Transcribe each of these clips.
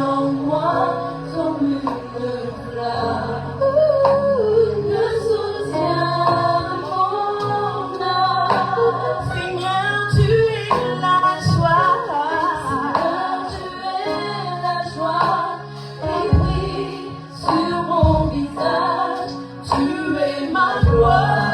en moi comme une flamme. Le soutien de mon âme. Seigneur, tu es la joie. Seigneur, tu es la joie. Et oui, sur mon visage, tu es ma gloire.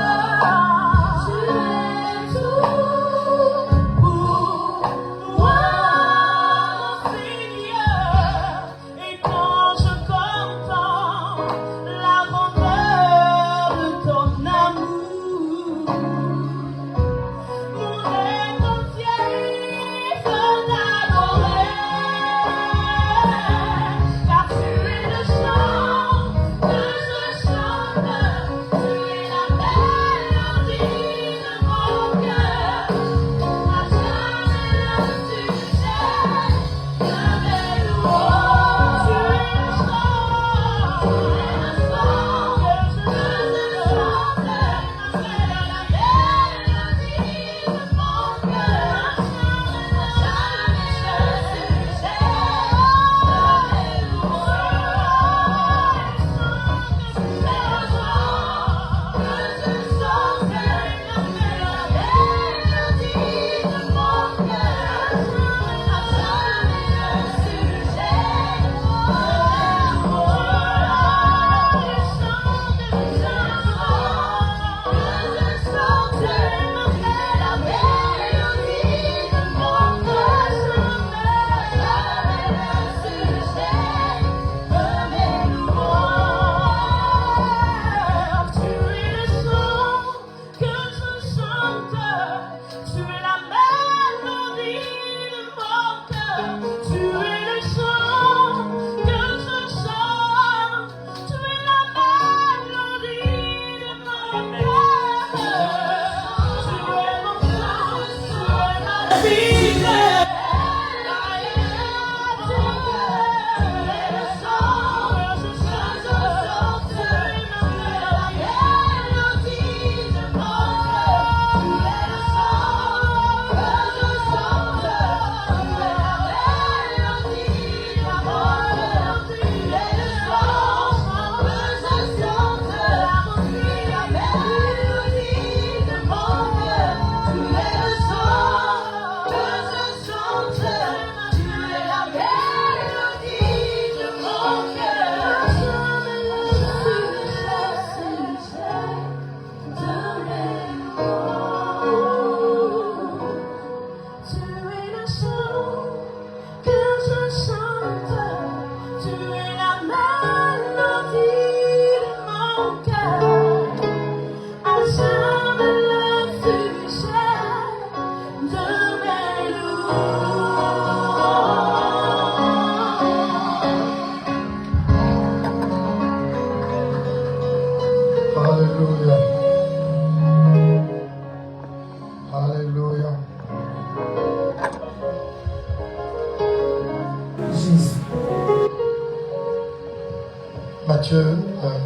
Matthieu 28,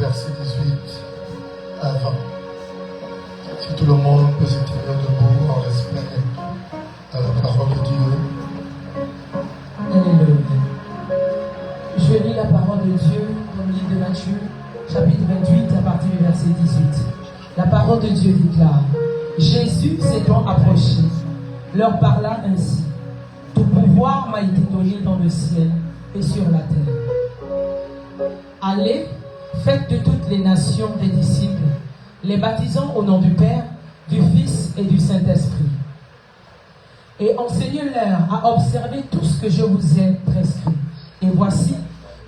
verset 18 à 20. Si tout le monde peut se tenir debout en respect à la parole de Dieu. Alléluia. Je lis la parole de Dieu dans le livre de Matthieu, chapitre 28, à partir du verset 18. La parole de Dieu déclare: Jésus s'étant approché, leur parla ainsi: Tout pouvoir m'a été donné dans le ciel et sur la terre. Allez, faites de toutes les nations des disciples, les baptisant au nom du Père, du Fils et du Saint-Esprit. Et enseignez-leur à observer tout ce que je vous ai prescrit. Et voici,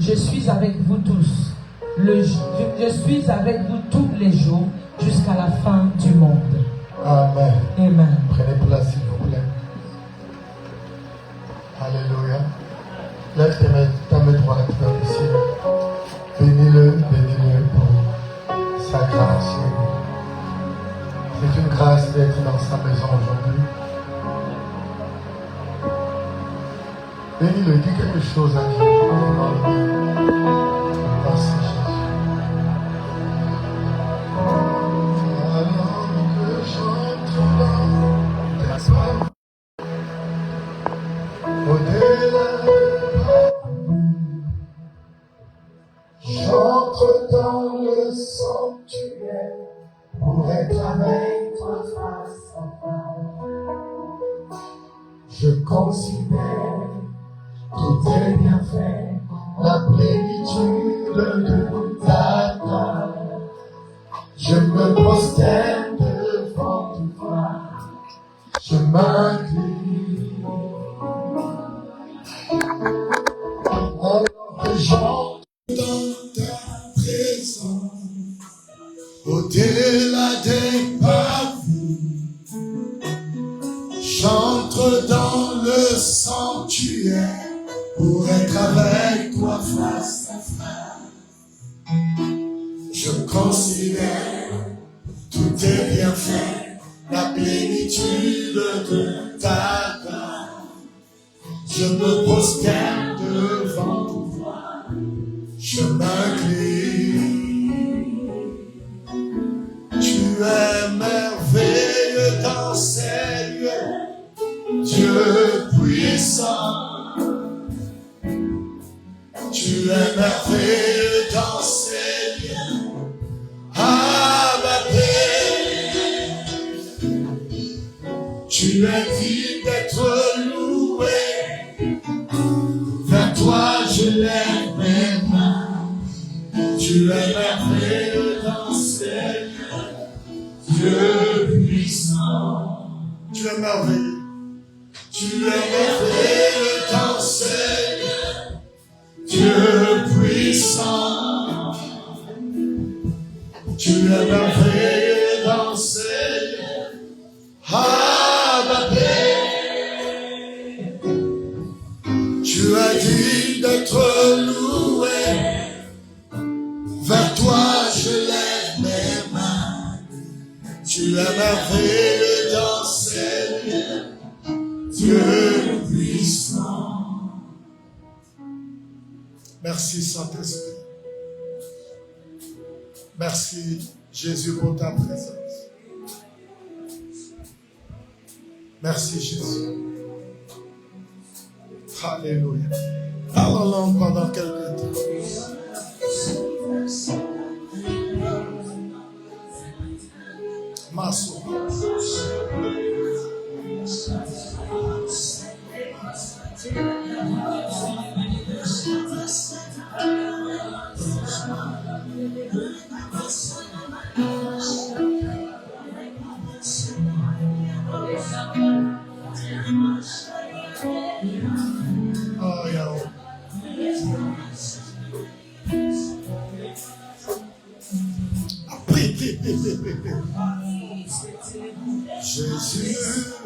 je suis avec vous tous. Je suis avec vous tous les jours jusqu'à la fin du monde. Amen. Amen. Prenez place, s'il vous plaît. Alléluia. Lève ta main droite vers le ciel. Bénis-le pour sa grâce. C'est une grâce d'être dans sa maison aujourd'hui. Bénis-le, dis quelque chose à Dieu. Merci Jésus. Alors que j'entre dans tes bras, au avec toi face à face. Je considère tous tes bienfaits, la plénitude de ta grâce. Je me prosterne devant toi, je m'incline. Alors que j'entre dans ta présence, au-delà des parvis, j'entre dans le sanctuaire pour être avec toi face à face. Je considère tous tes bienfaits, la plénitude de ta grâce. Je me prosterne devant toi, je m'incline. Tu es merveilleux dans ces lieux, Dieu puissant. Tu es merveilleux dans ces lieux, Abba. Tu es digne d'être loué, vers toi je lève mes mains. Tu es merveilleux dans ces lieux, Dieu puissant. Tu es merveilleux, tu es merveilleux dans ces lieux, Dieu puissant. Tu es merveilleux dans ces lieux, Abba. Tu es digne d'être loué, vers toi je lève mes mains. Tu es merveilleux dans ces lieux, Dieu puissant. Merci Saint-Esprit. Merci Jésus pour ta présence. Merci Jésus. Alléluia. Parlons pendant quelques temps. Masso. Oh, Yahweh. Prie. Jésus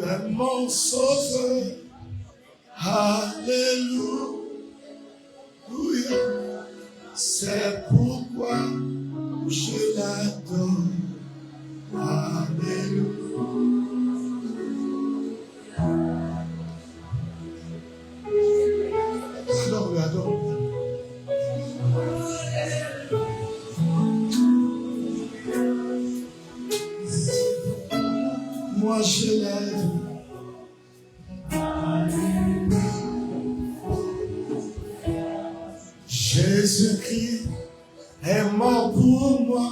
est mon sauveur. Alléluia. C'est pourquoi je l'adore. Alléluia. Adore. Moi je l'aime. Jésus-Christ est mort pour moi.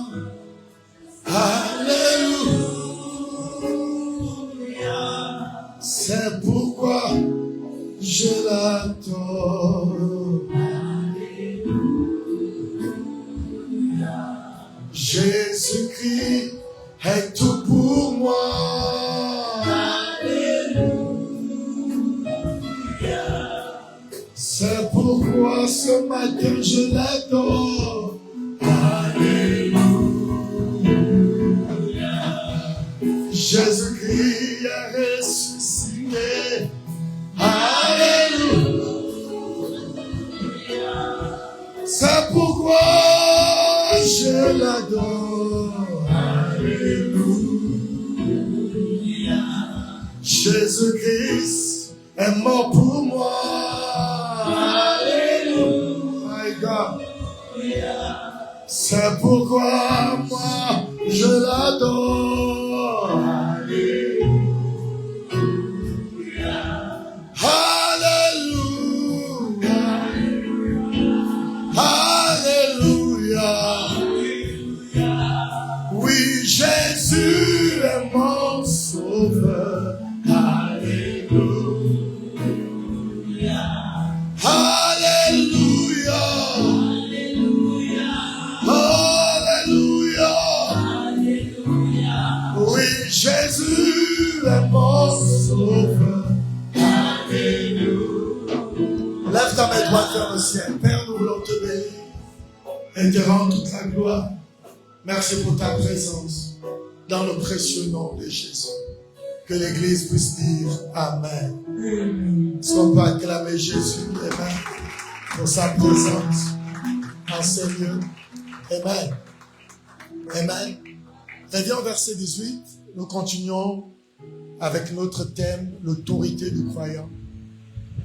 Alléluia. C'est pourquoi je l'adore. Jésus-Christ est tout pour moi. C'est pourquoi ce matin je l'adore. Alléluia. Jésus-Christ a ressuscité. Alléluia. C'est pourquoi je l'adore. Alléluia. Jésus-Christ est mort pour moi. Alléluia. My God. C'est pourquoi moi je l'adore. Alléluia. Alléluia. Oui, Jésus Alléluia. Alléluia. Oui, Jésus est mon sauveur. Lève ta main droite vers le ciel. Père, nous voulons te bénir et te rendre toute la gloire. Merci pour ta présence dans le précieux nom de Jésus. Que l'Église puisse dire Amen. Est-ce qu'on peut acclamer Jésus, Amen, pour sa présence en ces lieux? Amen. Amen. Reviens au verset 18. Nous continuons avec notre thème, l'autorité du croyant.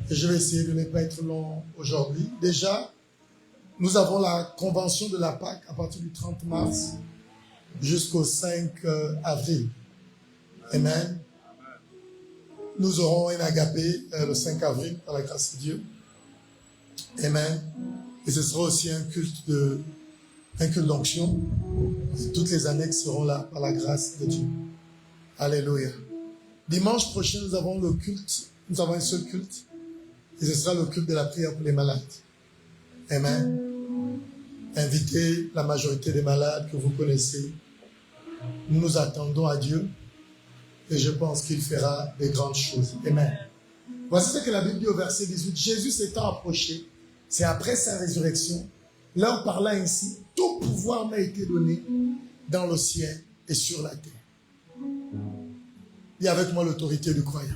Et je vais essayer de ne pas être long aujourd'hui. Déjà, nous avons la convention de la Pâque à partir du 30 mars jusqu'au 5 avril. Amen. Nous aurons un agapé le 5 avril par la grâce de Dieu. Amen. Et ce sera aussi un culte d'onction. Toutes les annexes seront là par la grâce de Dieu. Alléluia. Dimanche prochain, nous avons le culte. Nous avons un seul culte. Et ce sera le culte de la prière pour les malades. Amen. Invitez la majorité des malades que vous connaissez. Nous nous attendons à Dieu. Et je pense qu'il fera des grandes choses. Amen. Voici ce que la Bible dit au verset 18. Jésus s'étant approché, c'est après sa résurrection, leur parla ainsi, tout pouvoir m'a été donné dans le ciel et sur la terre. Dis avec moi l'autorité du croyant.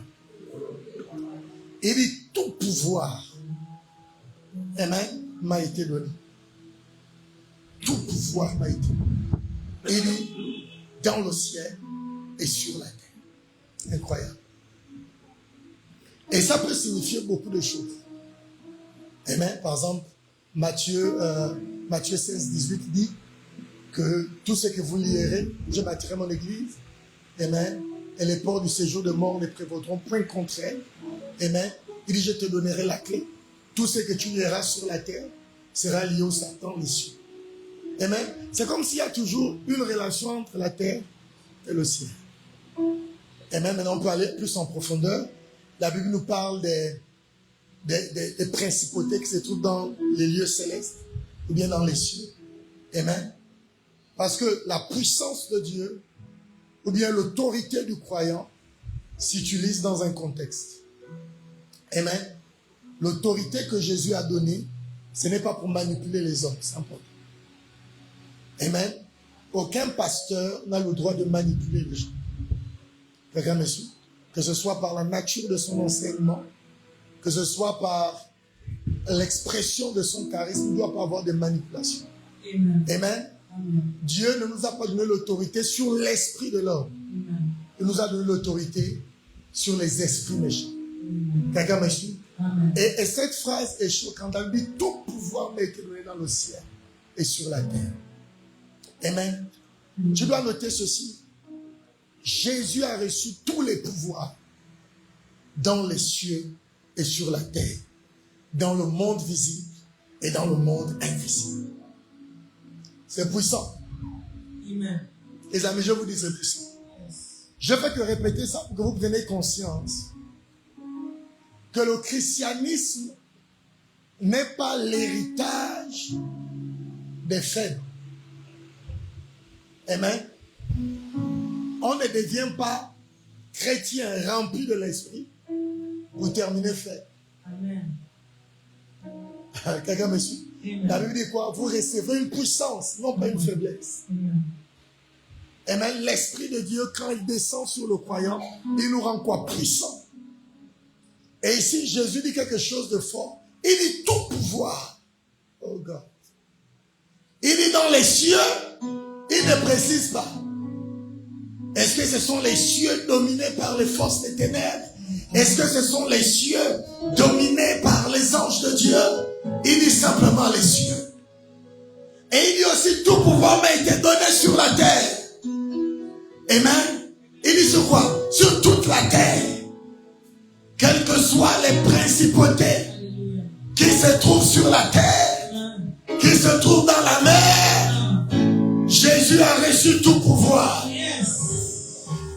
Il dit, tout pouvoir, amen, m'a été donné. Tout pouvoir m'a été donné. Il dit, dans le ciel et sur la terre. Incroyable. Et ça peut signifier beaucoup de choses. Amen. Par exemple, Matthieu 16, 18 dit que tout ce que vous lierez, je bâtirai mon église. Amen. Et les portes du séjour de mort ne prévaudront point contre elle. Amen. Il dit, je te donnerai la clé. Tout ce que tu lieras sur la terre sera lié au Satan, les cieux. Amen. C'est comme s'il y a toujours une relation entre la terre et le ciel. Amen. Maintenant, on peut aller plus en profondeur. La Bible nous parle des principautés qui se trouvent dans les lieux célestes ou bien dans les cieux. Amen. Parce que la puissance de Dieu ou bien l'autorité du croyant s'utilise dans un contexte. Amen. L'autorité que Jésus a donnée, ce n'est pas pour manipuler les hommes, c'est important. Amen. Aucun pasteur n'a le droit de manipuler les gens. Quelqu'un me suit? Que ce soit par la nature de son enseignement, que ce soit par l'expression de son charisme, il ne doit pas avoir de manipulation. Amen. Amen. Amen. Dieu ne nous a pas donné l'autorité sur l'esprit de l'homme. Il nous a donné l'autorité sur les esprits méchants. Quelqu'un me suit? Et cette phrase est choquante. Elle dit, tout pouvoir m'a été donné dans le ciel et sur la terre. Amen. Tu dois noter ceci. Jésus a reçu tous les pouvoirs dans les cieux et sur la terre, dans le monde visible et dans le monde invisible. C'est puissant. Amen. Les amis, je vous dis, c'est puissant. Je fais que répéter ça pour que vous preniez conscience que le christianisme n'est pas l'héritage des faibles. Amen. On ne devient pas chrétien rempli de l'esprit pour terminer faible. Amen. Quelqu'un me suit? La Bible dit quoi? Vous recevez une puissance, non pas une faiblesse. Amen. L'esprit de Dieu, quand il descend sur le croyant, il nous rend quoi? Puissant. Et ici, Jésus dit quelque chose de fort. Il dit tout pouvoir. Oh God. Il dit dans les cieux, il ne précise pas. Est-ce que ce sont les cieux dominés par les forces des ténèbres? Est-ce que ce sont les cieux dominés par les anges de Dieu? Il dit simplement les cieux. Et il dit aussi tout pouvoir m'a été donné sur la terre. Amen. Il dit sur quoi? Sur toute la terre. Quelles que soient les principautés qui se trouvent sur la terre, qui se trouvent dans la mer, Jésus a reçu tout pouvoir.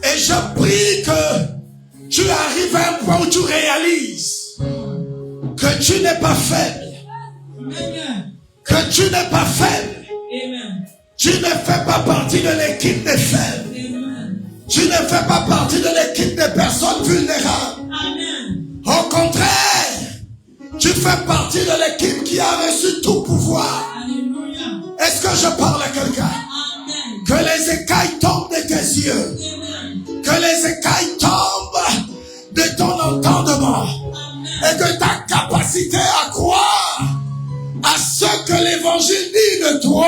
Et je prie que tu arrives à un point où tu réalises que tu n'es pas faible. Amen. Que tu n'es pas faible. Amen. Tu ne fais pas partie de l'équipe des faibles. Amen. Tu ne fais pas partie de l'équipe des personnes vulnérables. Amen. Au contraire, tu fais partie de l'équipe qui a reçu tout pouvoir. Alléluia. Est-ce que je parle à quelqu'un? Amen. Que les écailles tombent de tes yeux. Amen. Que les écailles tombent de ton entendement. Et que ta capacité à croire à ce que l'évangile dit de toi,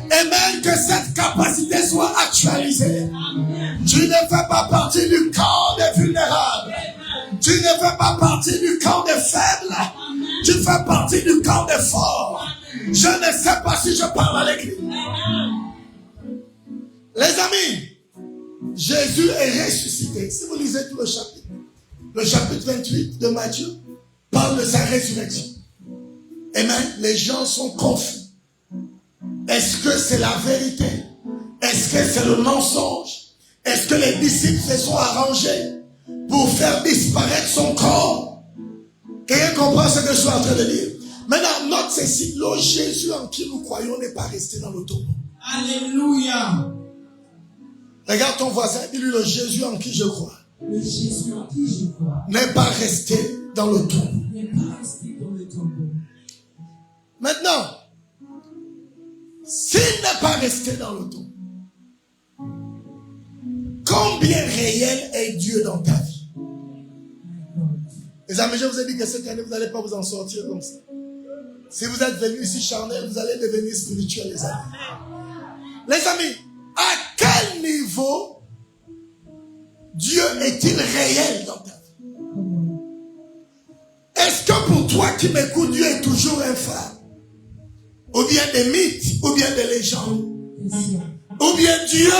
et même que cette capacité soit actualisée. Amen. Tu ne fais pas partie du camp des vulnérables. Tu ne fais pas partie du camp des faibles. Tu fais partie du camp des forts. Je ne sais pas si je parle à l'église. Les amis, Jésus est ressuscité. Si vous lisez tout le chapitre 28 de Matthieu parle de sa résurrection. Amen. Les gens sont confus. Est-ce que c'est la vérité? Est-ce que c'est le mensonge? Est-ce que les disciples se sont arrangés pour faire disparaître son corps? Quelqu'un comprend ce que je suis en train de dire? Maintenant, note ceci. Le Jésus en qui nous croyons n'est pas resté dans le tombeau. Alléluia. Regarde ton voisin, dis-lui: le Jésus en qui je crois Le Jésus en qui je crois n'est pas resté dans le tombeau. n'est pas resté dans le tombeau. Maintenant, s'il n'est pas resté dans le tombeau, combien réel est Dieu dans ta vie? Les amis, je vous ai dit que cette année, vous n'allez pas vous en sortir comme ça. Si vous êtes venus ici charnel, vous allez devenir spirituel, les amis. Les amis, à quel niveau Dieu est-il réel dans ta vie? Est-ce que pour toi qui m'écoutes, Dieu est toujours un phare? Ou bien des mythes, ou bien des légendes? Ou bien Dieu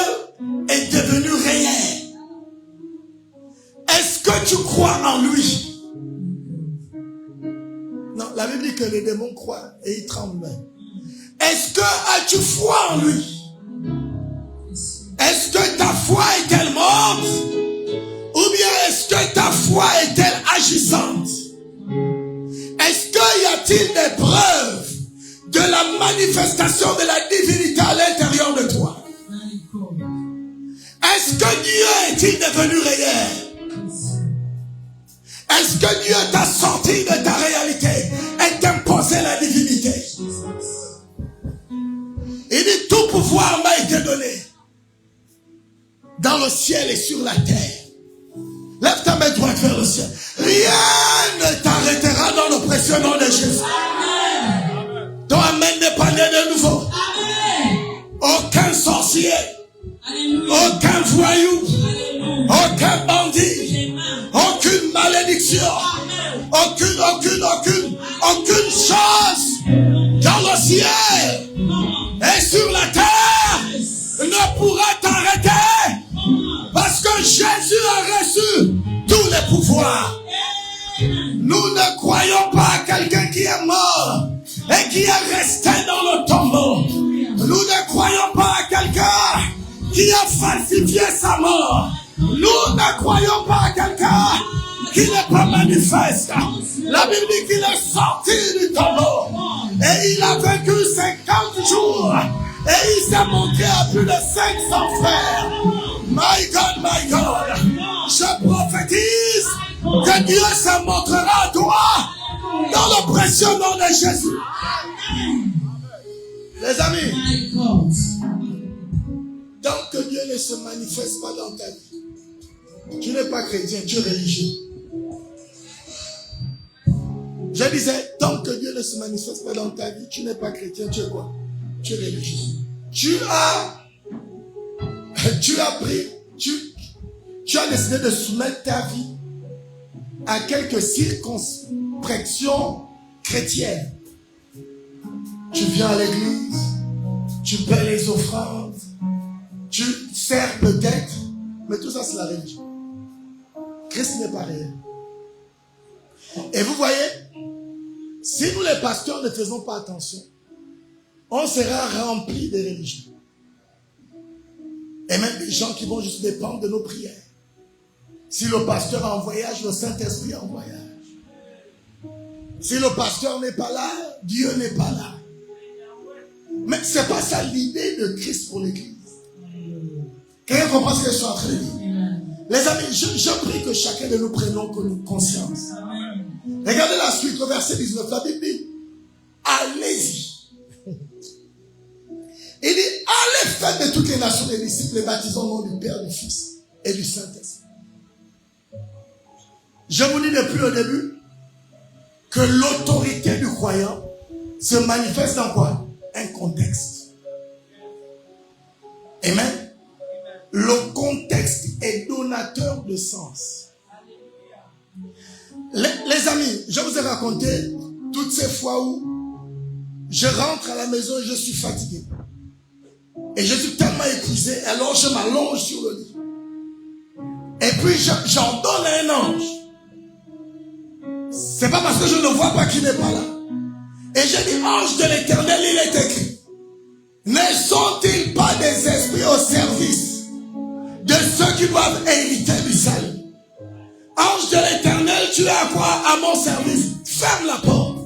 est devenu réel? Est-ce que tu crois en lui? Non, la Bible dit que les démons croient et ils tremblent. Est-ce que as-tu foi en lui? Est-ce que ta foi est-elle morte? Ou bien est-ce que ta foi est-elle agissante? Est-ce qu'il y a-t-il des preuves de la manifestation de la divinité à l'intérieur de toi? Est-ce que Dieu est-il devenu réel? Est-ce que Dieu t'a sorti de ta réalité et t'imposé la divinité? Il dit: tout pouvoir m'a été donné dans le ciel et sur la terre. Lève ta main droite vers le ciel. Rien ne t'arrêtera dans le précieux nom de Jésus. Amen. Ton amen n'est pas né de nouveau. Amen. Aucun sorcier, aucun voyou, aucun bandit, aucune malédiction, aucune chose dans le ciel et sur la terre ne pourra t'arrêter, parce que Jésus a reçu tous les pouvoirs. Nous ne croyons pas à quelqu'un qui est mort et qui est resté dans le tombeau. Nous ne croyons pas à quelqu'un qui a falsifié sa mort. Nous ne croyons pas à quelqu'un qui n'est pas manifeste. La Bible dit qu'il est sorti du tombeau et il a vécu 50 jours et il s'est montré à plus de 500 frères. My God, my God, je prophétise que Dieu se montrera à toi dans le précieux nom de Jésus. Les amis, tant que Dieu ne se manifeste pas dans ta vie, tu n'es pas chrétien, tu es religieux. Je disais, tant que Dieu ne se manifeste pas dans ta vie, tu n'es pas chrétien, tu es quoi? Tu es religieux. Tu as décidé de soumettre ta vie à quelques circonscriptions chrétiennes. Tu viens à l'église, tu paies les offrandes, tu sers peut-être, mais tout ça c'est la religion. Christ n'est pas réel. Et vous voyez, si nous les pasteurs ne faisons pas attention, on sera remplis de religions. Et même des gens qui vont juste dépendre de nos prières. Si le pasteur est en voyage, le Saint-Esprit est en voyage. Si le pasteur n'est pas là, Dieu n'est pas là. Mais c'est pas ça l'idée de Christ pour l'église. Quelqu'un comprend ce que je suis en train de dire? Les amis, je prie que chacun de nous prenions conscience. Regardez la suite, au verset 19, la Bible dit, allez-y. Il dit, allez faire de toutes les nations des disciples, les baptisant au nom du Père, du Fils et du Saint-Esprit. Je vous dis depuis le début que l'autorité du croyant se manifeste dans quoi? Un contexte. Amen. Le contexte est donateur de sens. Les amis, je vous ai raconté toutes ces fois où je rentre à la maison et je suis fatigué. Et je suis tellement épuisé, alors je m'allonge sur le lit. Et puis j'en donne à un ange. C'est pas parce que je ne vois pas qu'il n'est pas là. Et je dis, ange de l'Éternel, il est écrit, ne sont-ils pas des esprits au service de ceux qui doivent hériter du salut? Ange de l'Éternel, tu es à quoi? À mon service. Ferme la porte.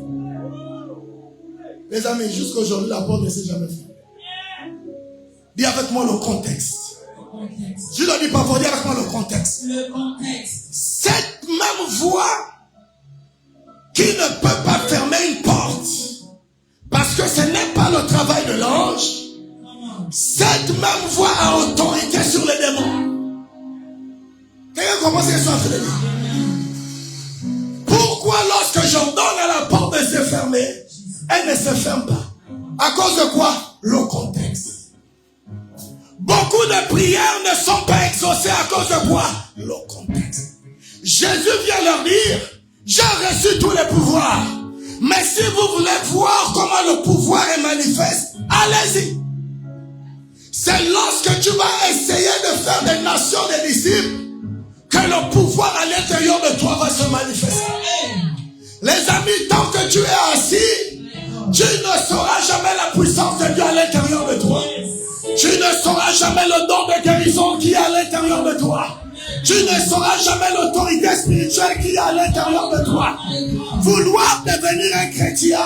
Les amis, jusqu'à aujourd'hui, la porte ne s'est jamais fermée. Dis avec moi le contexte. Je ne le dis pas pour dire avec moi le contexte. Le contexte. Cette même voix qui ne peut pas fermer une porte parce que ce n'est pas le travail de l'ange, cette même voix a autorité sur les démons. Quelqu'un commence à se faire. Pourquoi lorsque j'ordonne à la porte de se fermer, elle ne se ferme pas? À cause de quoi? Le contexte. Beaucoup de prières ne sont pas exaucées à cause de quoi? Le contexte. Jésus vient leur dire, j'ai reçu tous les pouvoirs. Mais si vous voulez voir comment le pouvoir est manifeste, allez-y. C'est lorsque tu vas essayer de faire des nations des disciples que le pouvoir à l'intérieur de toi va se manifester. Les amis, tant que tu es assis, tu ne sauras jamais la puissance de Dieu à l'intérieur de toi. Tu ne sauras jamais le don de guérison qui est à l'intérieur de toi. Tu ne sauras jamais l'autorité spirituelle qui est à l'intérieur de toi. Vouloir devenir un chrétien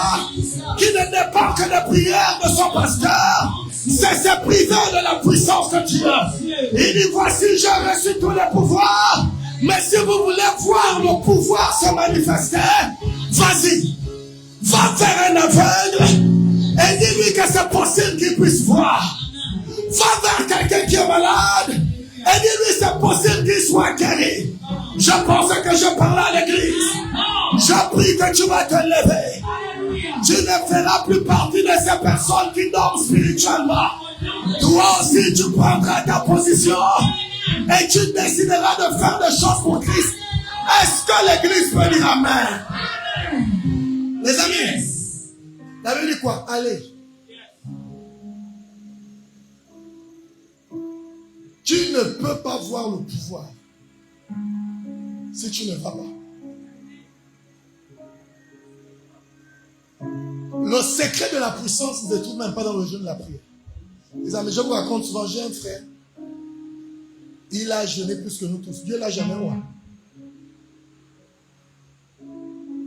qui ne dépend que des prières de son pasteur, c'est se priver de la puissance de Dieu. Il dit, voici, j'ai reçu tous les pouvoirs. Mais si vous voulez voir le pouvoir se manifester, vas-y, va faire un aveugle et dis-lui que c'est possible qu'il puisse voir. Va vers quelqu'un qui est malade et dis-lui c'est possible qu'il soit guéri. Je pense que je parle à l'église. Je prie que tu vas te lever. Tu ne feras plus partie de ces personnes qui dorment spirituellement. Toi aussi tu prendras ta position et tu décideras de faire des choses pour Christ. Est-ce que l'église peut dire amen? Les amis, la Bible dit quoi? Allez. Tu ne peux pas voir le pouvoir si tu ne vas pas. Le secret de la puissance ne se trouve même pas dans le jeûne de la prière. Les amis, je vous raconte souvent, j'ai un frère. Il a jeûné plus que nous tous. Dieu l'a jamais moi.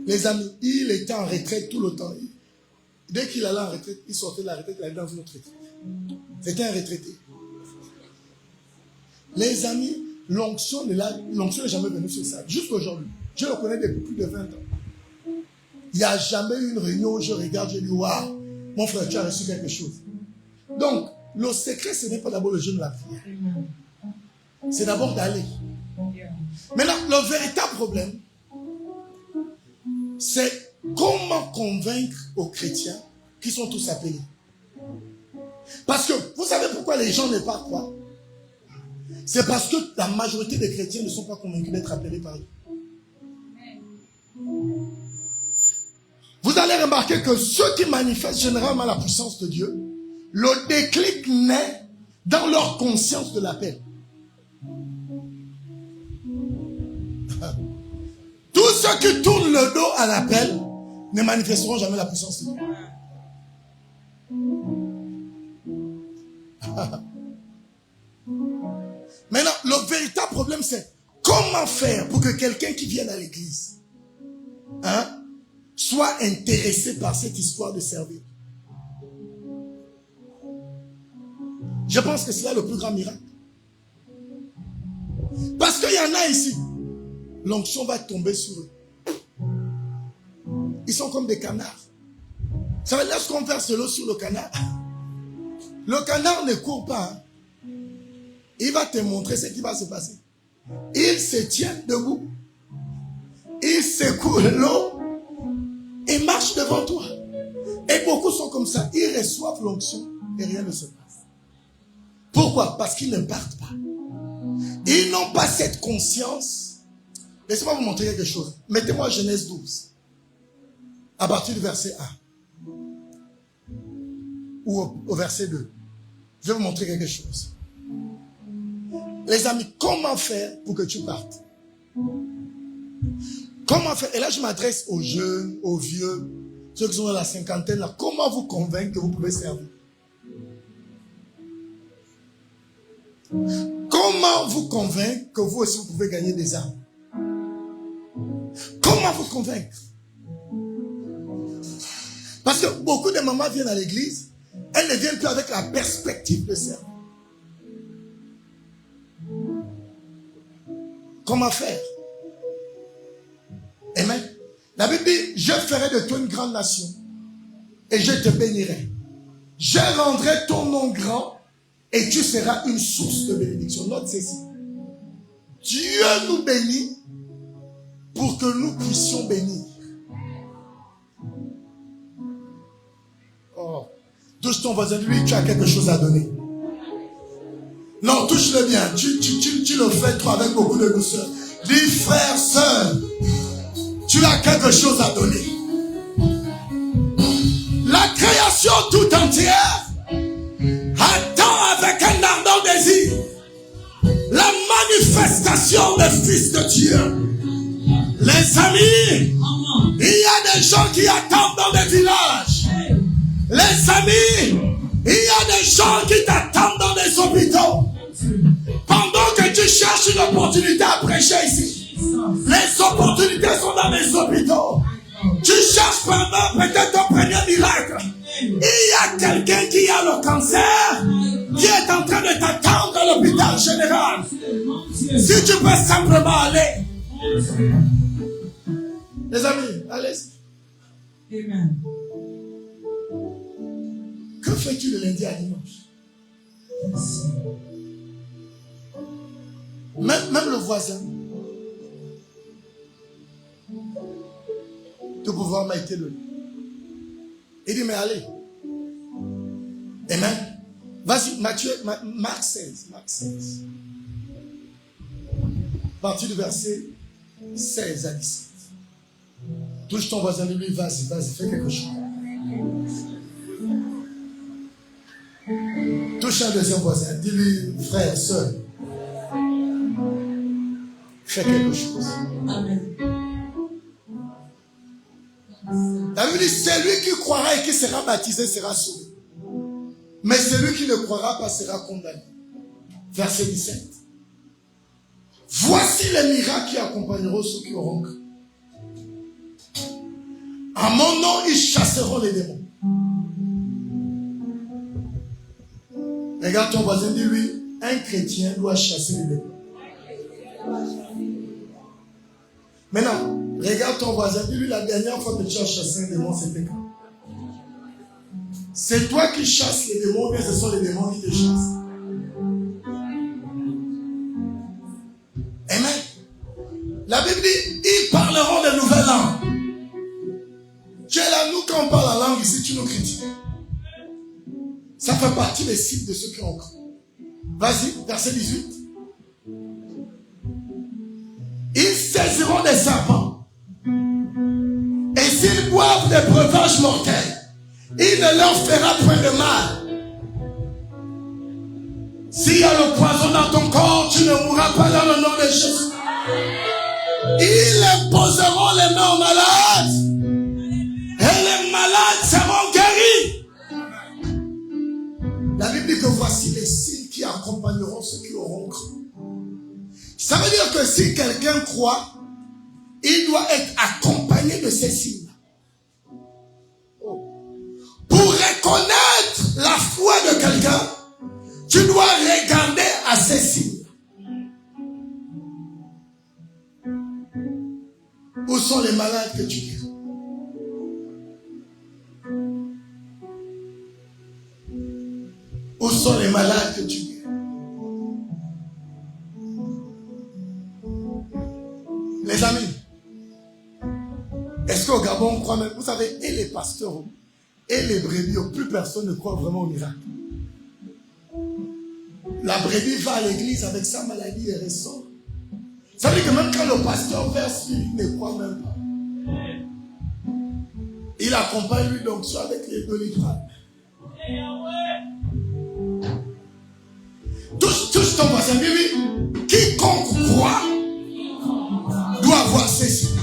Les amis, il était en retraite tout le temps. Dès qu'il allait en retraite, il sortait de la retraite, il allait dans une autre retraite. C'était un retraité. Les amis, l'onction n'est jamais venue sur ça. Jusqu'aujourd'hui, je le connais depuis plus de 20 ans. Il n'y a jamais eu une réunion où je regarde, je dis, waouh, mon frère, tu as reçu quelque chose. Donc, le secret, ce n'est pas d'abord le jeûne de la prière. C'est d'abord d'aller. Maintenant, le véritable problème, c'est comment convaincre aux chrétiens qui sont tous appelés. Parce que, vous savez pourquoi les gens ne partent pas? C'est parce que la majorité des chrétiens ne sont pas convaincus d'être appelés par Dieu. Vous allez remarquer que ceux qui manifestent généralement la puissance de Dieu, le déclic naît dans leur conscience de l'appel. Tous ceux qui tournent le dos à l'appel ne manifesteront jamais la puissance de Dieu. Maintenant, le véritable problème, c'est comment faire pour que quelqu'un qui vienne à l'église Sois intéressé par cette histoire de servir. Je pense que c'est là le plus grand miracle. Parce qu'il y en a ici, l'onction va tomber sur eux. Ils sont comme des canards. Ça veut dire lorsqu'on verse l'eau sur le canard, le canard ne court pas. Hein. Il va te montrer ce qui va se passer. Il se tient debout. Il secoue l'eau et marche devant toi. Et beaucoup sont comme ça. Ils reçoivent l'onction et rien ne se passe. Pourquoi? Parce qu'ils ne partent pas. Ils n'ont pas cette conscience. Laissez-moi vous montrer quelque chose. Mettez-moi Genèse 12. À partir du verset 1. Ou au verset 2. Je vais vous montrer quelque chose. Les amis, comment faire pour que tu partes? Comment faire? Et là, je m'adresse aux jeunes, aux vieux, ceux qui sont dans la cinquantaine. Là. Comment vous convaincre que vous pouvez servir? Comment vous convaincre que vous aussi vous pouvez gagner des âmes? Comment vous convaincre? Parce que beaucoup de mamans viennent à l'église, elles ne viennent plus avec la perspective de servir. Comment faire? Amen. La Bible dit, je ferai de toi une grande nation et je te bénirai. Je rendrai ton nom grand et tu seras une source de bénédiction. Note ceci. Dieu nous bénit pour que nous puissions bénir. Oh. Touche ton voisin, lui, tu as quelque chose à donner. Non, touche-le bien. Tu le fais toi avec beaucoup de douceur. Dis, frère, sœur, tu as quelque chose à donner. La création tout entière attend avec un ardent désir la manifestation des fils de Dieu. Les amis, il y a des gens qui attendent dans des villages. Les amis, il y a des gens qui t'attendent dans des hôpitaux. Pendant que tu cherches une opportunité à prêcher ici, les opportunités sont dans les hôpitaux. Tu cherches pendant peut-être ton premier miracle. Il y a quelqu'un qui a le cancer, qui est en train de t'attendre à l'hôpital général. Si tu peux simplement aller. Les amis, allez. Amen. Que fais-tu le lundi à dimanche? Même le voisin. De pouvoir m'a été le. Il dit, mais allez. Amen. Vas-y, Marc 16. Marc 16. À partir du verset 16 à 17. Touche ton voisin de lui, vas-y, fais quelque chose. Touche un deuxième voisin, dis-lui, frère, sœur, fais quelque chose. Amen. La Bible dit, celui qui croira et qui sera baptisé sera sauvé. Mais celui qui ne croira pas sera condamné. Verset 17. Voici les miracles qui accompagneront ceux qui auront cru. En mon nom, ils chasseront les démons. Regarde ton voisin, dis-lui, un chrétien doit chasser les démons. Maintenant, regarde ton voisin, dis-lui, la dernière fois que tu as chassé un démon, c'était quand? C'est toi qui chasses les démons, mais ce sont les démons qui te chassent. Amen. La Bible dit, ils parleront de nouvelles langues. Tu es là, nous, quand on parle la langue ici, tu nous critiques. Ça fait partie des cibles de ceux qui ont cru. Vas-y, verset 18. Ils saisiront des serpents. Et s'ils boivent des breuvages mortels, il ne leur fera point de mal. S'il y a le poison dans ton corps, tu ne mourras pas dans le nom de Jésus. Ils imposeront les mains aux malades. Et les malades seront guéris. La Bible dit que voici les signes qui accompagneront ceux qui auront cru. Ça veut dire que si quelqu'un croit, il doit être accompagné de ces signes. connaître la foi de quelqu'un, tu dois regarder à ses signes. Où sont les malades que tu guéris? Où sont les malades que tu guéris? Les amis, est-ce qu'au Gabon on croit même, vous savez, et les pasteurs et les brebis, plus personne ne croit vraiment au miracle. La brebis va à l'église avec sa maladie et ressort. Ça veut dire que même quand le pasteur verse, il ne croit même pas. Il accompagne lui donc soit avec les Doliprane. Touche ton voisin, oui. Quiconque croit doit avoir ses signes.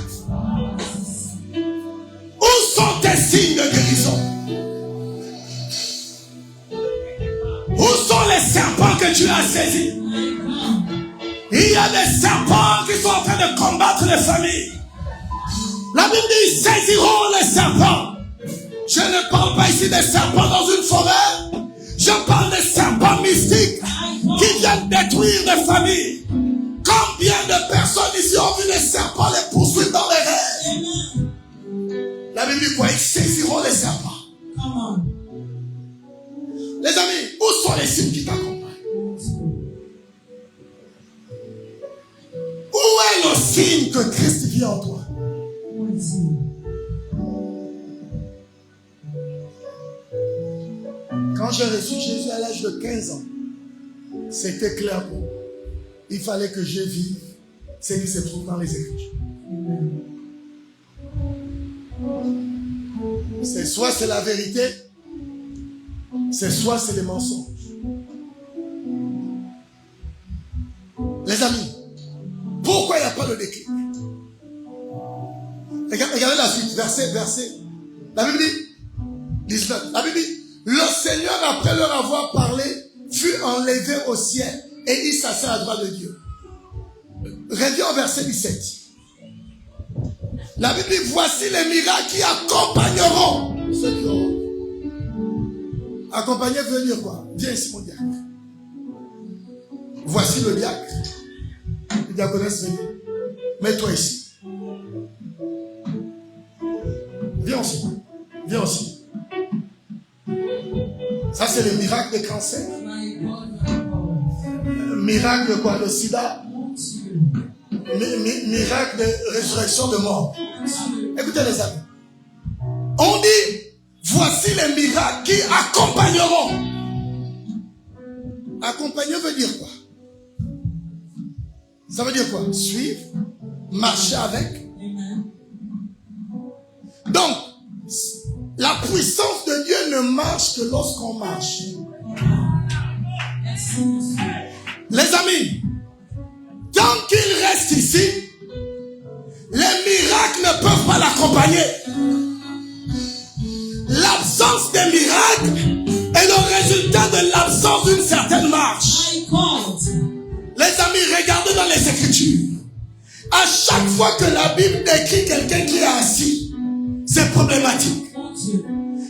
Où sont tes signes de guérison? Où sont les serpents que tu as saisis? Il y a des serpents qui sont en train de combattre les familles. La Bible dit, ils saisiront les serpents. Je ne parle pas ici des serpents dans une forêt. Je parle des serpents mystiques qui viennent détruire des familles. Combien de personnes ici ont vu les serpents les poursuivre dans les rêves? La Bible dit quoi? Ils saisiront les serpents. Les amis, où sont les signes qui t'accompagnent? Où est le signe que Christ vit en toi? Quand j'ai reçu Jésus à l'âge de 15 ans, c'était clair pour moi. Il fallait que je vive ce qui se trouve dans les Écritures. C'est soit c'est la vérité, c'est soit c'est les mensonges. Les amis, pourquoi il n'y a pas de déclic? Regardez la suite, verset. La Bible dit, 19, la Bible dit, le Seigneur, après leur avoir parlé, fut enlevé au ciel et il s'assit à droite de Dieu. Reviens au verset 17. La Bible dit, voici les miracles qui accompagneront ceux qui auront. Accompagner veut dire quoi? Viens ici mon diacre. Voici le diacre. Le diaconesse veut dire, mets-toi ici. Viens aussi. Viens aussi. Ça c'est le miracle de cancer. Miracle de quoi? Le sida. Miracle de résurrection de mort. Écoutez les amis. On dit, voici les miracles qui accompagneront. Accompagner veut dire quoi? Ça veut dire quoi? Suivre, marcher avec. Donc, la puissance de Dieu ne marche que lorsqu'on marche. Les amis, tant qu'il reste ici, les miracles ne peuvent pas l'accompagner. L'absence des miracles est le résultat de l'absence d'une certaine marche. Les amis, regardez dans les Écritures. À chaque fois que la Bible décrit quelqu'un qui est assis, c'est problématique.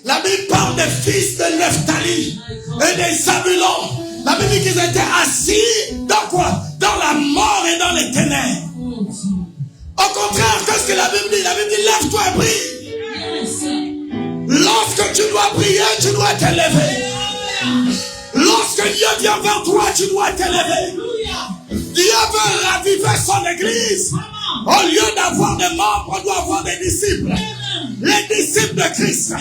La Bible parle des fils de Nephtali et des Zabulon. La Bible dit qu'ils étaient assis dans quoi? Dans la mort et dans les ténèbres. Au contraire, qu'est-ce que la Bible dit? La Bible dit, lève-toi et prie. Lorsque tu dois prier, tu dois t'élever. Lorsque Dieu vient vers toi, tu dois t'élever. Dieu veut raviver son église. Au lieu d'avoir des membres, on doit avoir des disciples. Les disciples de Christ.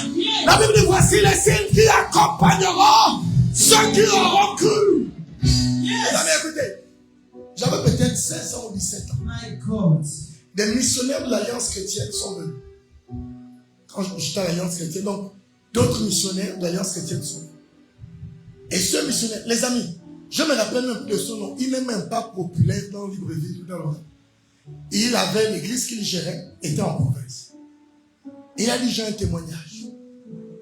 La Bible dit, voici les signes qui accompagneront ceux qui auront cru. Yes. Écoutez, j'avais peut-être 16 ans ou 17 ans. Des missionnaires de l'Alliance chrétienne sont venus. Quand j'étais à l'Alliance chrétienne, donc d'autres missionnaires de l'Alliance chrétienne sont venus. Et ce missionnaire, les amis, je me rappelle même plus de son nom, il n'est même pas populaire dans Libreville ou dans l'Europe. Il avait l'église qu'il gérait, était en province. Il a dit, j'ai un témoignage.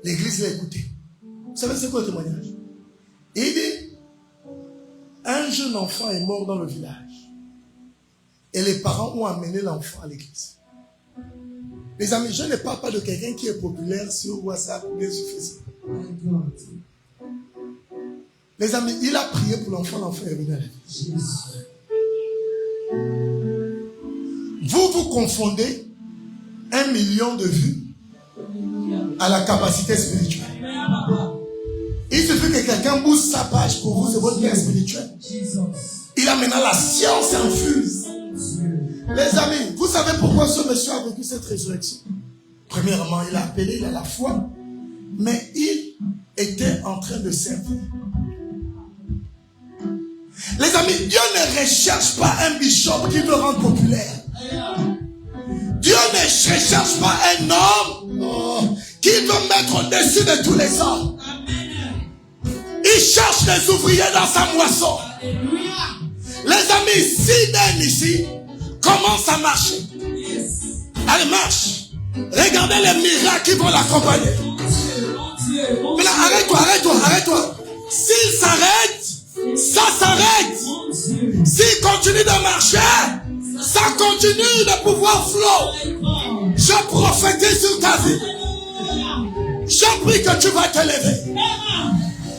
L'église l'a écouté. Vous savez c'est quoi le témoignage? Il dit, un jeune enfant est mort dans le village. Et les parents ont amené l'enfant à l'église. Les amis, je ne parle pas de quelqu'un qui est populaire sur WhatsApp ou bien sur Facebook. Les amis, il a prié pour l'enfant est revenu à la vie. Vous confondez 1 million de vues à la capacité spirituelle. Il suffit que quelqu'un bouge sa page pour vous, c'est votre père spirituel. Il a maintenant la science infuse. Les amis, vous savez pourquoi ce monsieur a vécu cette résurrection? Premièrement, il a appelé, il a la foi, mais il était en train de servir. Les amis, Dieu ne recherche pas un bishop qui veut rendre populaire. Dieu ne recherche pas un homme qui veut mettre au-dessus de tous les hommes. Il cherche des ouvriers dans sa moisson. Les amis, si Dan ici commence à marcher, elle marche. Regardez les miracles qui vont l'accompagner. Maintenant, arrête-toi. S'il s'arrête, ça s'arrête. S'il continue de marcher, ça continue de pouvoir flot. Je prophétise sur ta vie. Je prie que tu vas t'élever.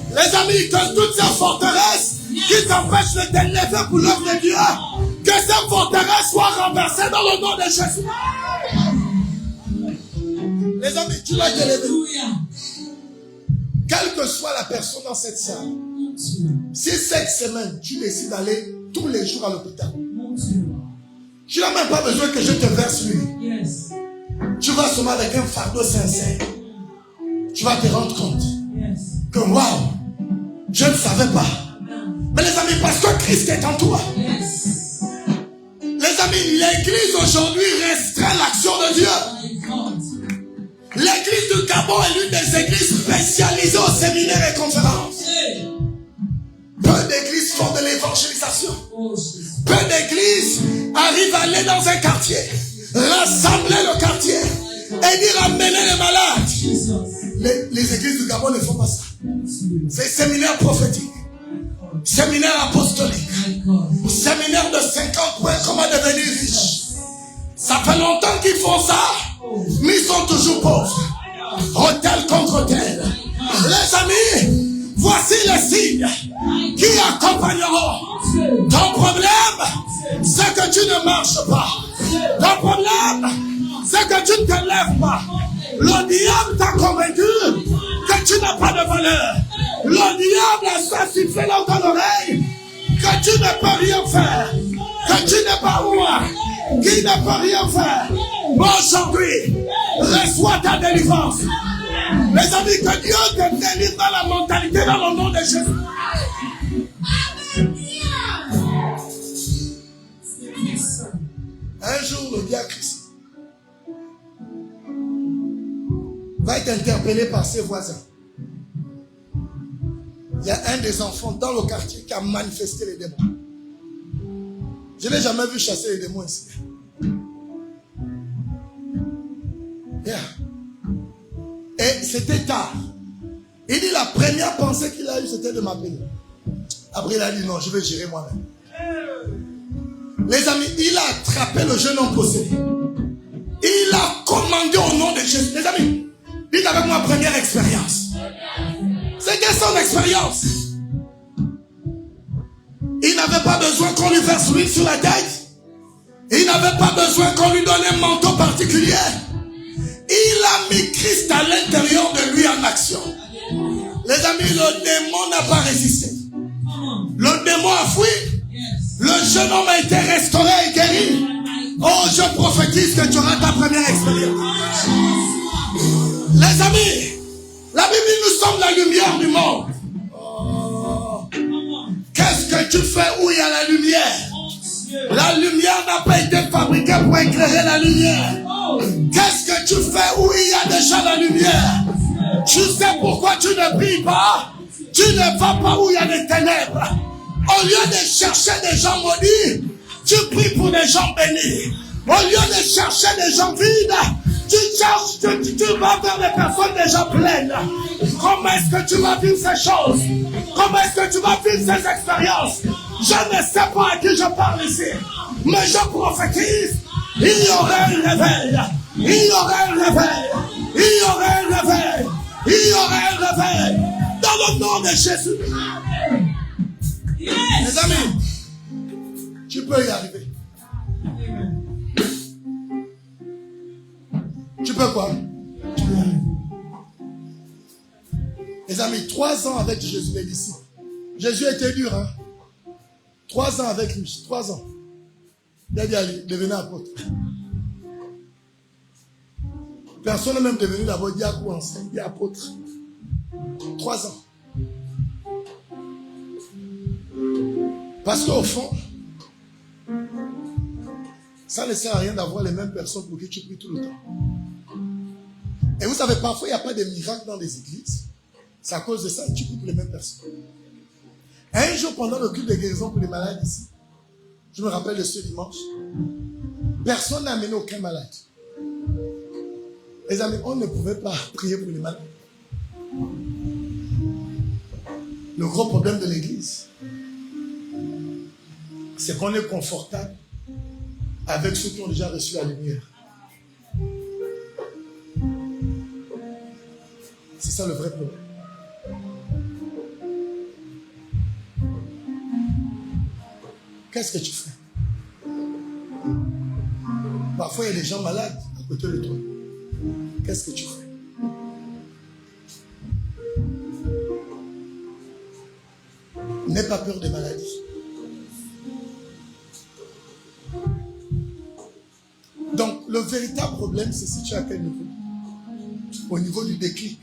Les amis, que toutes ces forteresses qui t'empêchent de t'élever pour l'œuvre de Dieu, que ces forteresses soient renversées dans le nom de Jésus. Les amis, tu vas t'élever. Quelle que soit la personne dans cette salle, si cette semaine tu décides d'aller tous les jours à l'hôpital, tu n'as même pas besoin que je te verse lui. Tu vas seulement avec un fardeau sincère. Tu vas te rendre compte que waouh, je ne savais pas. Mais les amis, parce que Christ est en toi. Les amis, l'église aujourd'hui restreint l'action de Dieu. L'église du Gabon est l'une des églises spécialisées au séminaire et conférences. Peu d'églises font de l'évangélisation. Peu d'églises arrivent à aller dans un quartier, rassembler le quartier et dire amener les malades. Les églises du Gabon ne font pas ça. C'est séminaire prophétique, séminaire apostolique, séminaire de 50 points, comment devenir riche. Ça fait longtemps qu'ils font ça, mais ils sont toujours pauvres. Hôtel contre hôtel. Les amis, voici les signes qui accompagneront. Ton problème, c'est que tu ne marches pas. Ton problème, c'est que tu ne te lèves pas. Le diable t'a convaincu que tu n'as pas de valeur. Le diable a sifflé dans ton oreille que tu ne peux rien faire, que tu n'es pas roi, qu'il ne peut rien faire. Aujourd'hui, reçois ta délivrance. Les amis, que Dieu te délivre dans la mentalité dans le nom de Jésus. Un jour, le diacre va être interpellé par ses voisins. Il y a un des enfants dans le quartier qui a manifesté les démons. Je n'ai jamais vu chasser les démons ici. Yeah. Et c'était tard. Il dit la première pensée qu'il a eue, c'était de m'appeler. Après, il a dit non, je vais gérer moi-même. Les amis, il a attrapé le jeune homme possédé. Il a commandé au nom de Jésus. Les amis, dites avec moi première expérience. C'était son expérience. Il n'avait pas besoin qu'on lui verse l'huile sur la tête. Il n'avait pas besoin qu'on lui donne un manteau particulier. Il a mis Christ à l'intérieur de lui en action. Les amis, le démon n'a pas résisté. Le démon a fui. Le jeune homme a été restauré et guéri. Oh, je prophétise que tu auras ta première expérience. Les amis, la Bible dit nous sommes la lumière du monde. Oh. Qu'est-ce que tu fais où il y a la lumière? La lumière n'a pas été fabriquée pour éclairer la lumière. Qu'est-ce que tu fais où il y a déjà la lumière? Tu sais pourquoi tu ne brilles pas? Tu ne vas pas où il y a des ténèbres. Au lieu de chercher des gens maudits, tu pries pour des gens bénis. Au lieu de chercher des gens vides, tu vas vers des personnes déjà pleines. Comment est-ce que tu vas vivre ces choses? Comment est-ce que tu vas vivre ces expériences? Je ne sais pas à qui je parle ici, mais je prophétise, il y aura un réveil. Il y aura un réveil. Il y aura un réveil. Il y aura un réveil. de Jésus. Mes amis, tu peux y arriver. Tu peux quoi? Tu peux y arriver. Mes amis, 3 ans avec Jésus, les disciples. Jésus était dur, hein? 3 ans avec lui, 3 ans. Il a dit, allez, devenez apôtre. Personne n'est même devenu d'abord diacre ou enseignant, dit apôtre. 3 ans. Parce qu'au fond, ça ne sert à rien d'avoir les mêmes personnes pour que tu pries tout le temps. Et vous savez, parfois, il n'y a pas de miracles dans les églises. C'est à cause de ça que tu pries pour les mêmes personnes. Un jour, pendant le culte de guérison pour les malades ici, je me rappelle de ce dimanche, personne n'a amené aucun malade. Les amis, on ne pouvait pas prier pour les malades. Le gros problème de l'église, c'est qu'on est confortable avec ceux qui ont déjà reçu la lumière. C'est ça le vrai problème. Qu'est-ce que tu fais? Parfois, il y a des gens malades à côté de toi. Qu'est-ce que tu fais? N'aie pas peur des maladies. Donc, le véritable problème, c'est si tu es à quel niveau? Au niveau du déclic.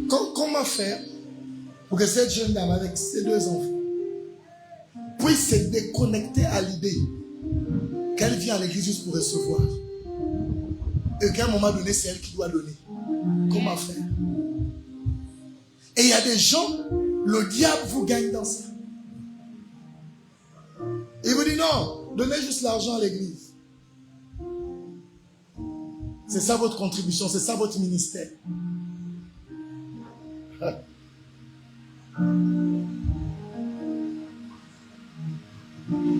Comment faire pour que cette jeune dame avec ses 2 enfants puisse se déconnecter à l'idée qu'elle vient à l'église juste pour recevoir et qu'à un moment donné, c'est elle qui doit donner? Comment faire? Et il y a des gens, le diable vous gagne dans ça. Il vous dit non, donnez juste l'argent à l'église. C'est ça votre contribution, c'est ça votre ministère.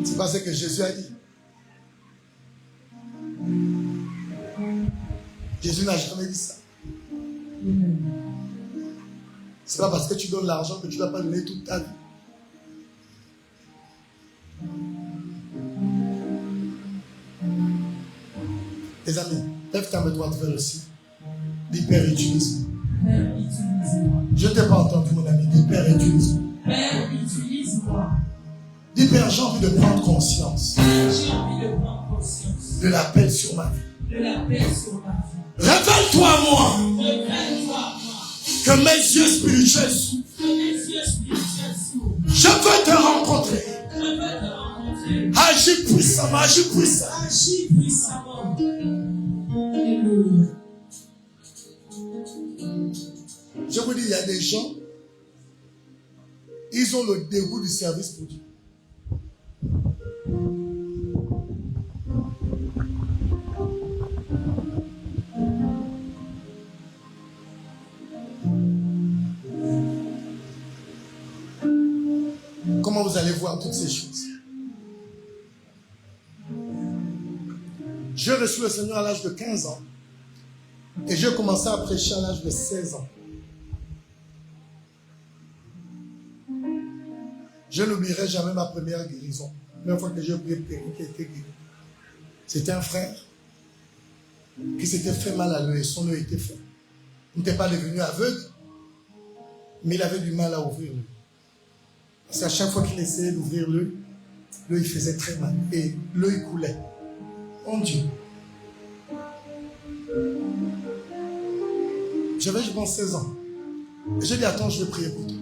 C'est pas ce que Jésus a dit. Jésus n'a jamais dit ça. C'est pas parce que tu donnes l'argent que tu ne dois pas donner toute ta vie. Les amis, lève ta main droite vers le ciel. Dis Père, utilise-moi. Père, utilise-moi. Je ne t'ai pas entendu, mon ami. Dis Père, utilise-moi. Père, utilise-moi. Dis Père, j'ai envie de prendre conscience J'ai envie de prendre conscience de l'appel sur ma vie. de la paix sur ma vie. Révèle-toi à moi Révèle-toi à moi que mes yeux spirituels s'ouvrent. que mes yeux spirituels s'ouvrent. Je veux te rencontrer. Je veux te rencontrer. Agis puissamment, agis puissamment. Agis puissamment. Alléluia. Je vous dis, il y a des gens, ils ont le dégoût du service pour Dieu. Comment vous allez voir toutes ces choses? J'ai reçu le Seigneur à l'âge de 15 ans et j'ai commencé à prêcher à l'âge de 16 ans. Je n'oublierai jamais ma première guérison. La première fois que j'ai prié pour quelqu'un qui était guéri. C'était un frère qui s'était fait mal à l'œil. Son œil était fait. Il n'était pas devenu aveugle, mais il avait du mal à ouvrir l'œil. Parce qu'à chaque fois qu'il essayait d'ouvrir l'œil, l'œil faisait très mal et l'œil coulait. Mon Dieu. J'avais, je pense, 16 ans. Et j'ai dit, attends, je vais prier pour toi.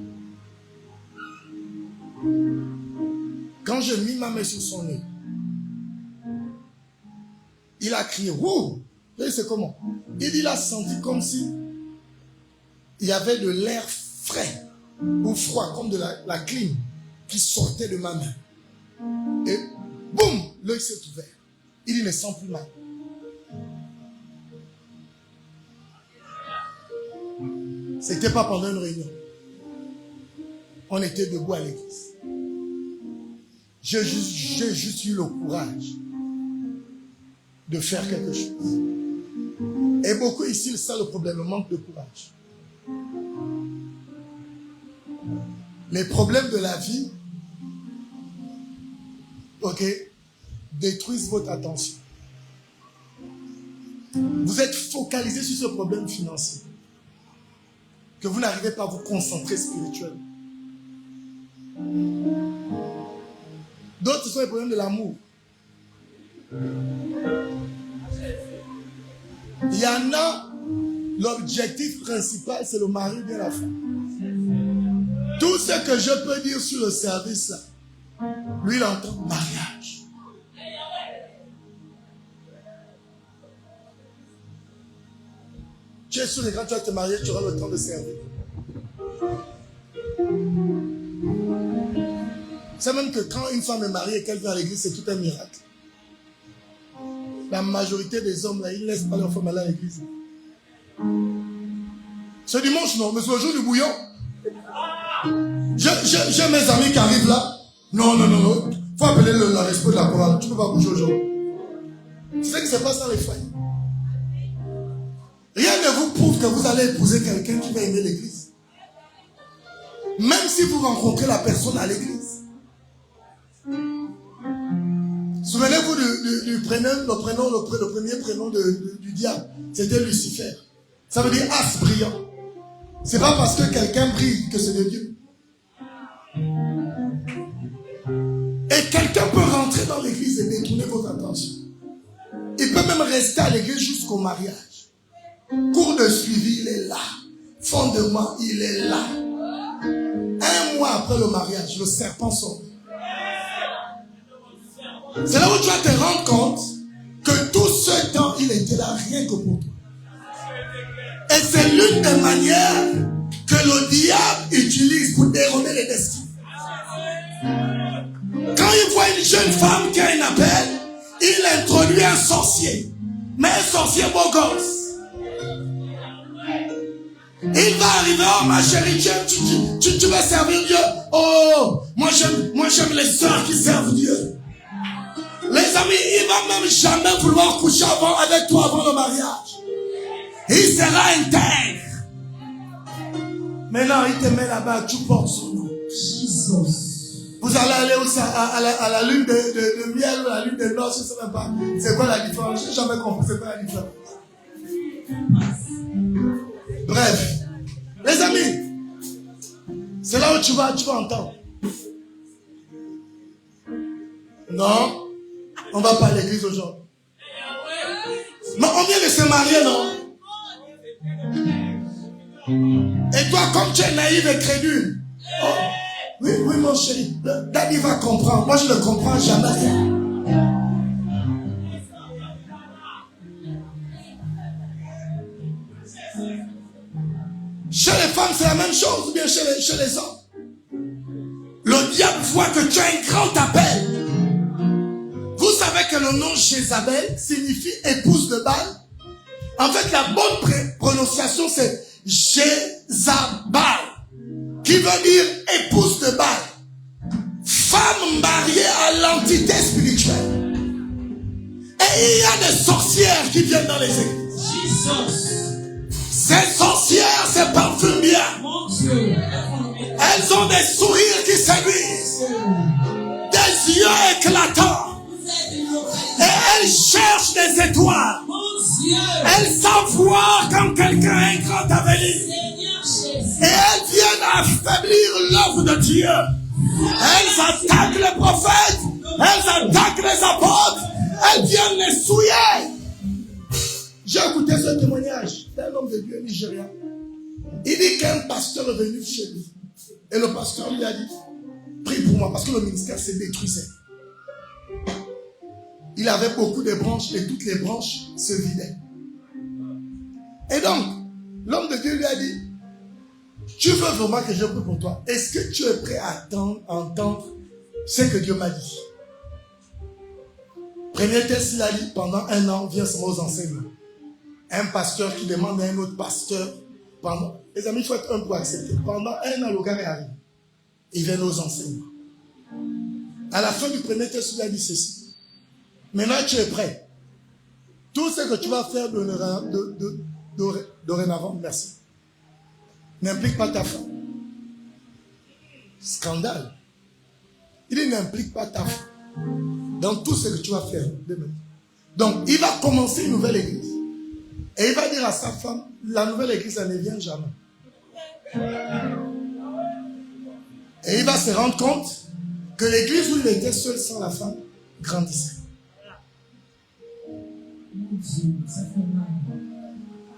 Quand j'ai mis ma main sur son œil, il a crié, wouh! Et c'est comment? Il a senti comme si il y avait de l'air frais ou froid, comme de la clim qui sortait de ma main. Et boum! L'œil s'est ouvert. Il ne sent plus mal. C'était pas pendant une réunion. On était debout à l'église. J'ai juste eu le courage de faire quelque chose. Et beaucoup ici, c'est ça le problème, le manque de courage. Les problèmes de la vie, ok, détruisent votre attention. Vous êtes focalisé sur ce problème financier que vous n'arrivez pas à vous concentrer spirituellement. D'autres, ce sont les problèmes de l'amour. Il y en a, l'objectif principal, c'est le mari bien la femme. Tout ce que je peux dire sur le service, là, lui, il entend mariage. Tu es sûr que quand tu vas te marier, tu auras le temps de servir. C'est même que quand une femme est mariée et qu'elle vient à l'église, c'est tout un miracle. La majorité des hommes, là, ils ne laissent pas leur femme aller à l'église. Ce dimanche, non, mais c'est le jour du bouillon. J'ai mes amis qui arrivent là. Non. Faut appeler le respect de la chorale. Tu ne peux pas bouger aujourd'hui. C'est ce qui se passe dans les foyers. Rien ne vous prouve que vous allez épouser quelqu'un qui va aimer l'église. Même si vous rencontrez la personne à l'église. Souvenez-vous du prénom, le premier prénom du diable. C'était Lucifer. Ça veut dire as brillant. C'est pas parce que quelqu'un brille que c'est de Dieu. Et quelqu'un peut rentrer dans l'église et détourner votre attention. Il peut même rester à l'église jusqu'au mariage. Cours de suivi, il est là. Fondement, il est là. Un mois après le mariage, le serpent sort. C'est là où tu vas te rendre compte que tout ce temps, il était là rien que pour toi. Et c'est l'une des manières que le diable utilise pour dérober les destins. Quand il voit une jeune femme qui a un appel, il introduit un sorcier. Mais un sorcier beau gosse. Il va arriver, oh ma chérie, tu veux servir Dieu? Oh, moi j'aime les sœurs qui servent Dieu. Les amis, il va même jamais vouloir coucher avec toi avant le mariage. Il sera intègre. Maintenant, il te met là-bas, tu portes son nom. Jesus. Vous allez aller à la lune de miel ou à la lune de noces, je ne sais même pas. C'est quoi la différence? Je n'ai jamais compris, c'est quoi la différence. Bref, les amis, c'est là où tu vas entendre. Non, on ne va pas à l'église aujourd'hui. Mais on vient de se marier, non? Et toi, comme tu es naïf et crédule, oh, oui, mon chéri, Daddy va comprendre. Moi, je ne comprends jamais. Chez les femmes, c'est la même chose, ou bien chez les hommes. Le diable voit que tu as un grand appel. Vous savez que le nom Jézabel signifie épouse de Baal. En fait, la bonne prononciation, c'est Jézabal, qui veut dire épouse de Baal. Femme mariée à l'entité spirituelle. Et il y a des sorcières qui viennent dans les églises. Jesus. Ces sorcières, ces parfument bien. Elles ont des sourires qui séduisent. Des yeux éclatants. Et elles cherchent des étoiles. Elles savent voir quand quelqu'un a un grand avenir. Et elles viennent affaiblir l'œuvre de Dieu. Elles attaquent les prophètes. Elles attaquent les apôtres. Elles viennent les souiller. J'ai écouté ce témoignage d'un homme de Dieu nigérien. Il dit qu'un pasteur est venu chez lui. Et le pasteur lui a dit, prie pour moi parce que le ministère s'est détruisé. Il avait beaucoup de branches et toutes les branches se vidaient. Et donc, l'homme de Dieu lui a dit, tu veux vraiment que je prie pour toi? Est-ce que tu es prêt à entendre ce que Dieu m'a dit? Premier test, il a dit, pendant 1 an, viens seulement aux enseignements. Un pasteur qui demande à un autre pasteur, les amis, il faut être un pour accepter. Pendant 1 an, le gars est arrivé. Il vient aux enseignements. À la fin du premier test, il a dit ceci. Maintenant, tu es prêt. Tout ce que tu vas faire dorénavant, merci, n'implique pas ta femme. Scandale. Il n'implique pas ta foi dans tout ce que tu vas faire demain. Donc, il va commencer une nouvelle église. Et il va dire à sa femme, la nouvelle église, ça ne vient jamais. Et il va se rendre compte que l'église où il était seul sans la femme grandissait.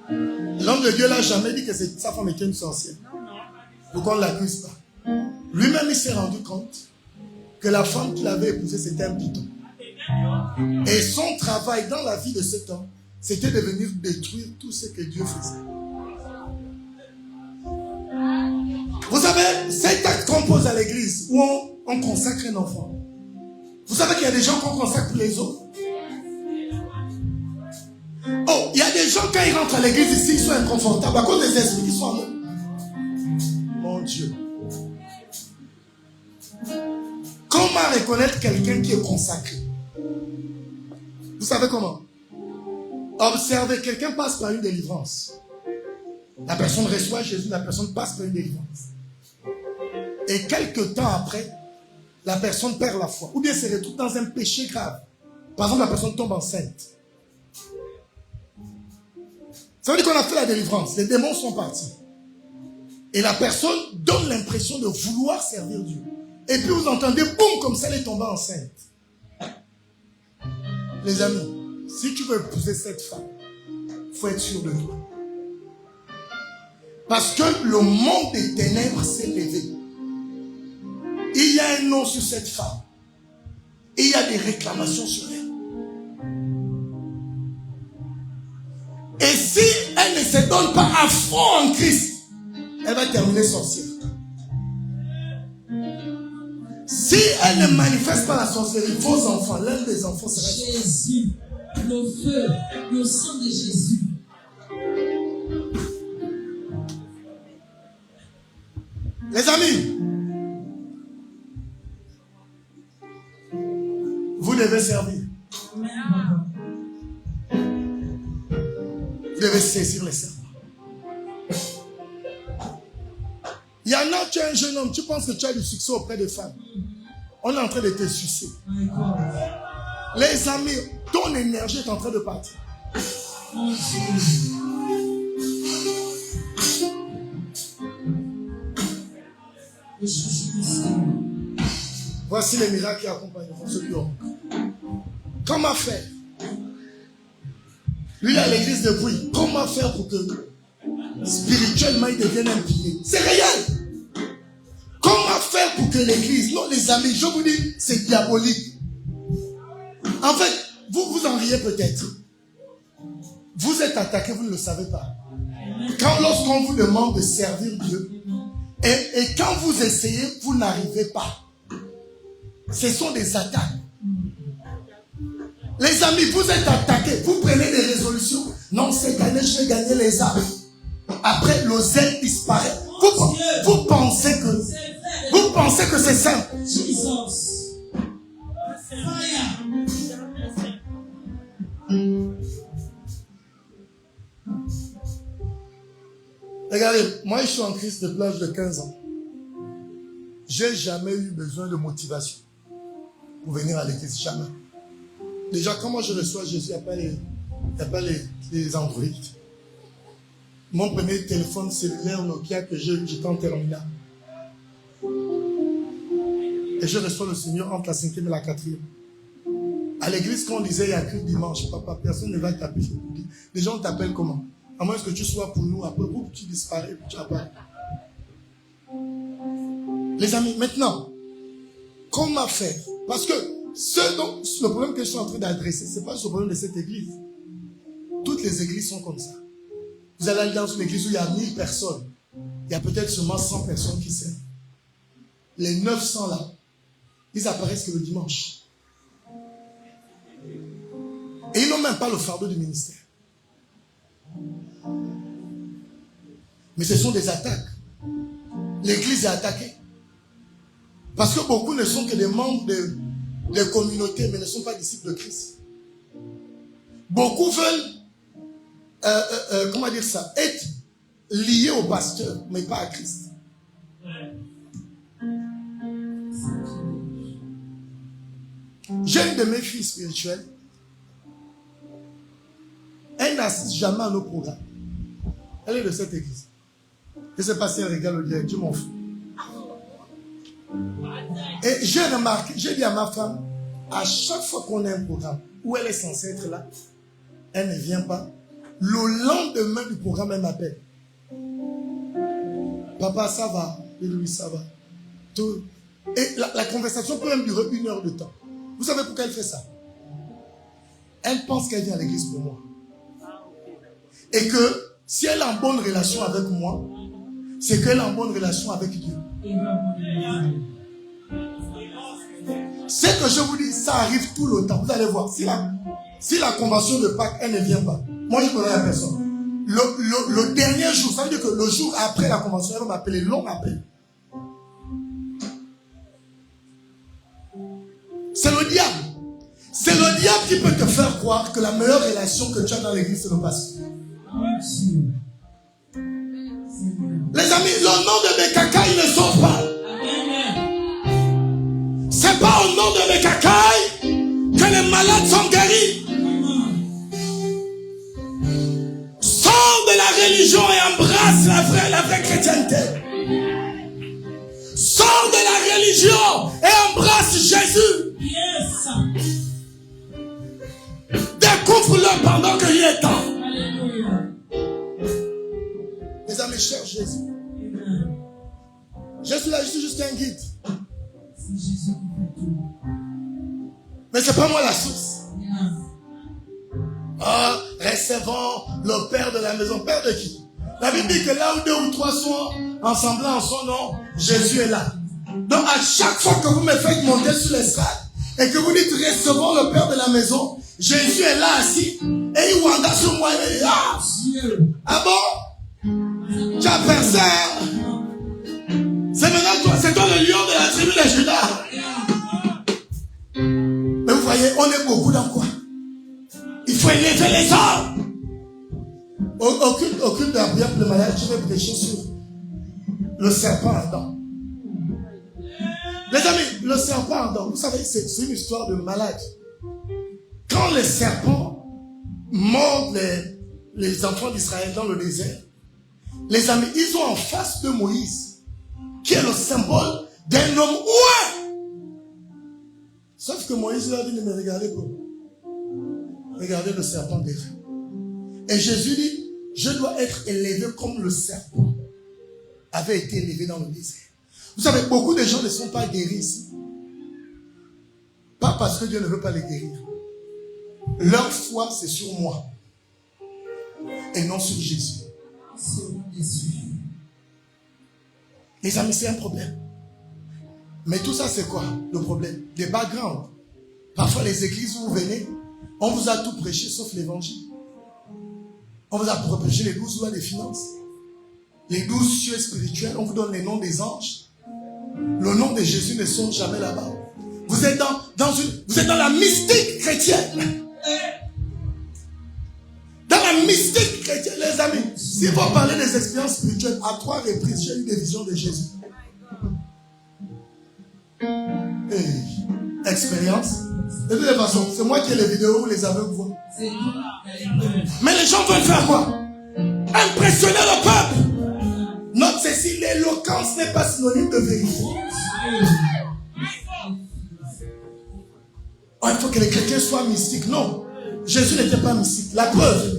L'homme de Dieu n'a jamais dit que sa femme était une sorcière. Pourquoi on ne l'accuse pas? Lui-même, il s'est rendu compte que la femme qu'il avait épousée, c'était un python. Et son travail dans la vie de cet homme, c'était de venir détruire tout ce que Dieu faisait. Vous savez, cet acte qu'on pose à l'église, où on consacre un enfant. Vous savez qu'il y a des gens qu'on consacre pour les autres. Oh, il y a des gens, quand ils rentrent à l'église ici, ils sont inconfortables à cause des esprits qui sont en eux. Mon Dieu. Comment reconnaître quelqu'un qui est consacré? Vous savez comment? Observez, quelqu'un passe par une délivrance. La personne reçoit Jésus, la personne passe par une délivrance. Et quelques temps après, la personne perd la foi. Ou bien se retrouve dans un péché grave. Par exemple, la personne tombe enceinte. Ça veut dire qu'on a fait la délivrance. Les démons sont partis. Et la personne donne l'impression de vouloir servir Dieu. Et puis vous entendez, boum, comme ça, elle est tombée enceinte. Les amis, si tu veux épouser cette femme, il faut être sûr de toi. Parce que le monde des ténèbres s'est levé. Il y a un nom sur cette femme. Et il y a des réclamations sur elle. Et si elle ne se donne pas à fond en Christ, elle va terminer sorcière. Si elle ne manifeste pas la sorcellerie, vos enfants, l'un des enfants sera Jésus, le feu, le sang de Jésus. Les amis, vous devez servir. Vous devez saisir les serments. Il y en a, tu es un jeune homme, tu penses que tu as du succès auprès des femmes. On est en train de te sucer. Les amis, ton énergie est en train de partir. Voici les miracles qui accompagneront ceux qui ont. Comment faire? Lui, il a l'église de bruit. Comment faire pour que spirituellement il devienne un pilier? C'est réel. Comment faire pour que l'église... Non, les amis, je vous dis, c'est diabolique. En fait, vous en riez peut-être. Vous êtes attaqué, vous ne le savez pas. Lorsqu'on vous demande de servir Dieu, et quand vous essayez, vous n'arrivez pas. Ce sont des attaques. Les amis, vous êtes attaqués, vous prenez des résolutions. Non, c'est gagné, je vais gagner les âmes. Après, l'oseille disparaît. Vous pensez que c'est simple. Regardez, moi je suis en Christ depuis l'âge de 15 ans. J'ai jamais eu besoin de motivation pour venir à l'église, jamais. Déjà, comment je reçois Jésus, il n'y a pas les Android. Mon premier téléphone cellulaire Nokia que j'étais en terminale. Et je reçois le Seigneur entre la 5e et la 4e. À l'église, quand on disait il y a que dimanche, papa, personne ne va t'appeler. Les gens t'appellent comment? À moins que tu sois pour nous, après tu disparais, tu apparais. Les amis, maintenant, comment faire? Parce que le problème que je suis en train d'adresser, ce n'est pas le problème de cette église. Toutes les églises sont comme ça. Vous allez aller dans une église où il y a 1000 personnes. Il y a peut-être seulement 100 personnes qui servent. Les 900 là, ils apparaissent que le dimanche. Et ils n'ont même pas le fardeau du ministère. Mais ce sont des attaques. L'église est attaquée. Parce que beaucoup ne sont que des membres de communautés, mais ne sont pas disciples de Christ. Beaucoup veulent, comment dire ça, être liés au pasteur, mais pas à Christ. J'ai une de mes filles spirituelles. Elle n'assiste jamais à nos programmes. Elle est de cette église. Je ne sais pas si elle regarde le direct, je m'en fous. Et j'ai remarqué, j'ai dit à ma femme, à chaque fois qu'on a un programme où elle est censée être là, elle ne vient pas. Le lendemain du programme, elle m'appelle. Papa, ça va? Et lui, ça va. Tout. Et la conversation peut même durer 1 heure de temps. Vous savez pourquoi elle fait ça? Elle pense qu'elle vient à l'église pour moi. Et que si elle a une bonne relation avec moi, c'est qu'elle a une bonne relation avec Dieu. Ce que je vous dis, ça arrive tout le temps. Vous allez voir, si la convention de Pâques, elle ne vient pas, moi je ne connais la personne. Le dernier jour, ça veut dire que le jour après la convention, elle va m'appeler, l'on m'appelle. C'est le diable. C'est le diable qui peut te faire croire que la meilleure relation que tu as dans l'église, c'est le pasteur. Les amis, le nom de Mekakai ne sauve pas. C'est pas au nom de Mekakai que les malades sont guéris. Sors de la religion et embrasse la vraie chrétienté. Sors de la religion et embrasse Jésus. Découvre-le pendant qu'il est temps. Mes amis, cherche Jésus. Je suis là, je suis juste un guide. Mais c'est pas moi la source. Recevons le Père de la maison. Père de qui? La Bible dit que là où 2 ou 3 sont ensemble en son nom, Jésus est là. Donc à chaque fois que vous me faites monter sur l'estrade et que vous dites recevons le Père de la maison, Jésus est là assis et il wanda sur moi. Il est là. Ah bon? Tu as percé. C'est maintenant toi, c'est toi le lion de la tribu de Judas. Mais vous voyez, on est beaucoup dans quoi? Il faut élever les hommes. Aucune de la prière pour le malade, je vais prêcher sur le serpent ardent. Les amis, le serpent ardent, vous savez, c'est une histoire de malade. Quand les serpents mordent les enfants d'Israël dans le désert, les amis, ils ont en face de Moïse, qui est le symbole d'un homme ouin. Sauf que Moïse leur dit de me regarder pour regardez le serpent déjà. Et Jésus dit, je dois être élevé comme le serpent avait été élevé dans le désert. Vous savez, beaucoup de gens ne sont pas guéris ici. Pas parce que Dieu ne veut pas les guérir. Leur foi, c'est sur moi. Et non sur Jésus. Les amis, c'est un problème. Mais tout ça, c'est quoi le problème? Des backgrounds. Parfois, les églises où vous venez, on vous a tout prêché sauf l'évangile. On vous a prêché les 12 lois des finances. Les 12 cieux spirituels, on vous donne les noms des anges. Le nom de Jésus ne sonne jamais là-bas. Vous êtes dans la mystique chrétienne. Dans la mystique chrétienne, les amis, si vous parlez des expériences spirituelles, à 3 reprises, j'ai eu des visions de Jésus. Expérience. De toute façon, c'est moi qui ai les vidéos où les aveugles voient. Mais les gens veulent faire quoi? Impressionner le peuple. Note ceci, l'éloquence n'est pas synonyme de vérité. Oh, il faut que les chrétiens soient mystiques. Non, Jésus n'était pas mystique. La preuve,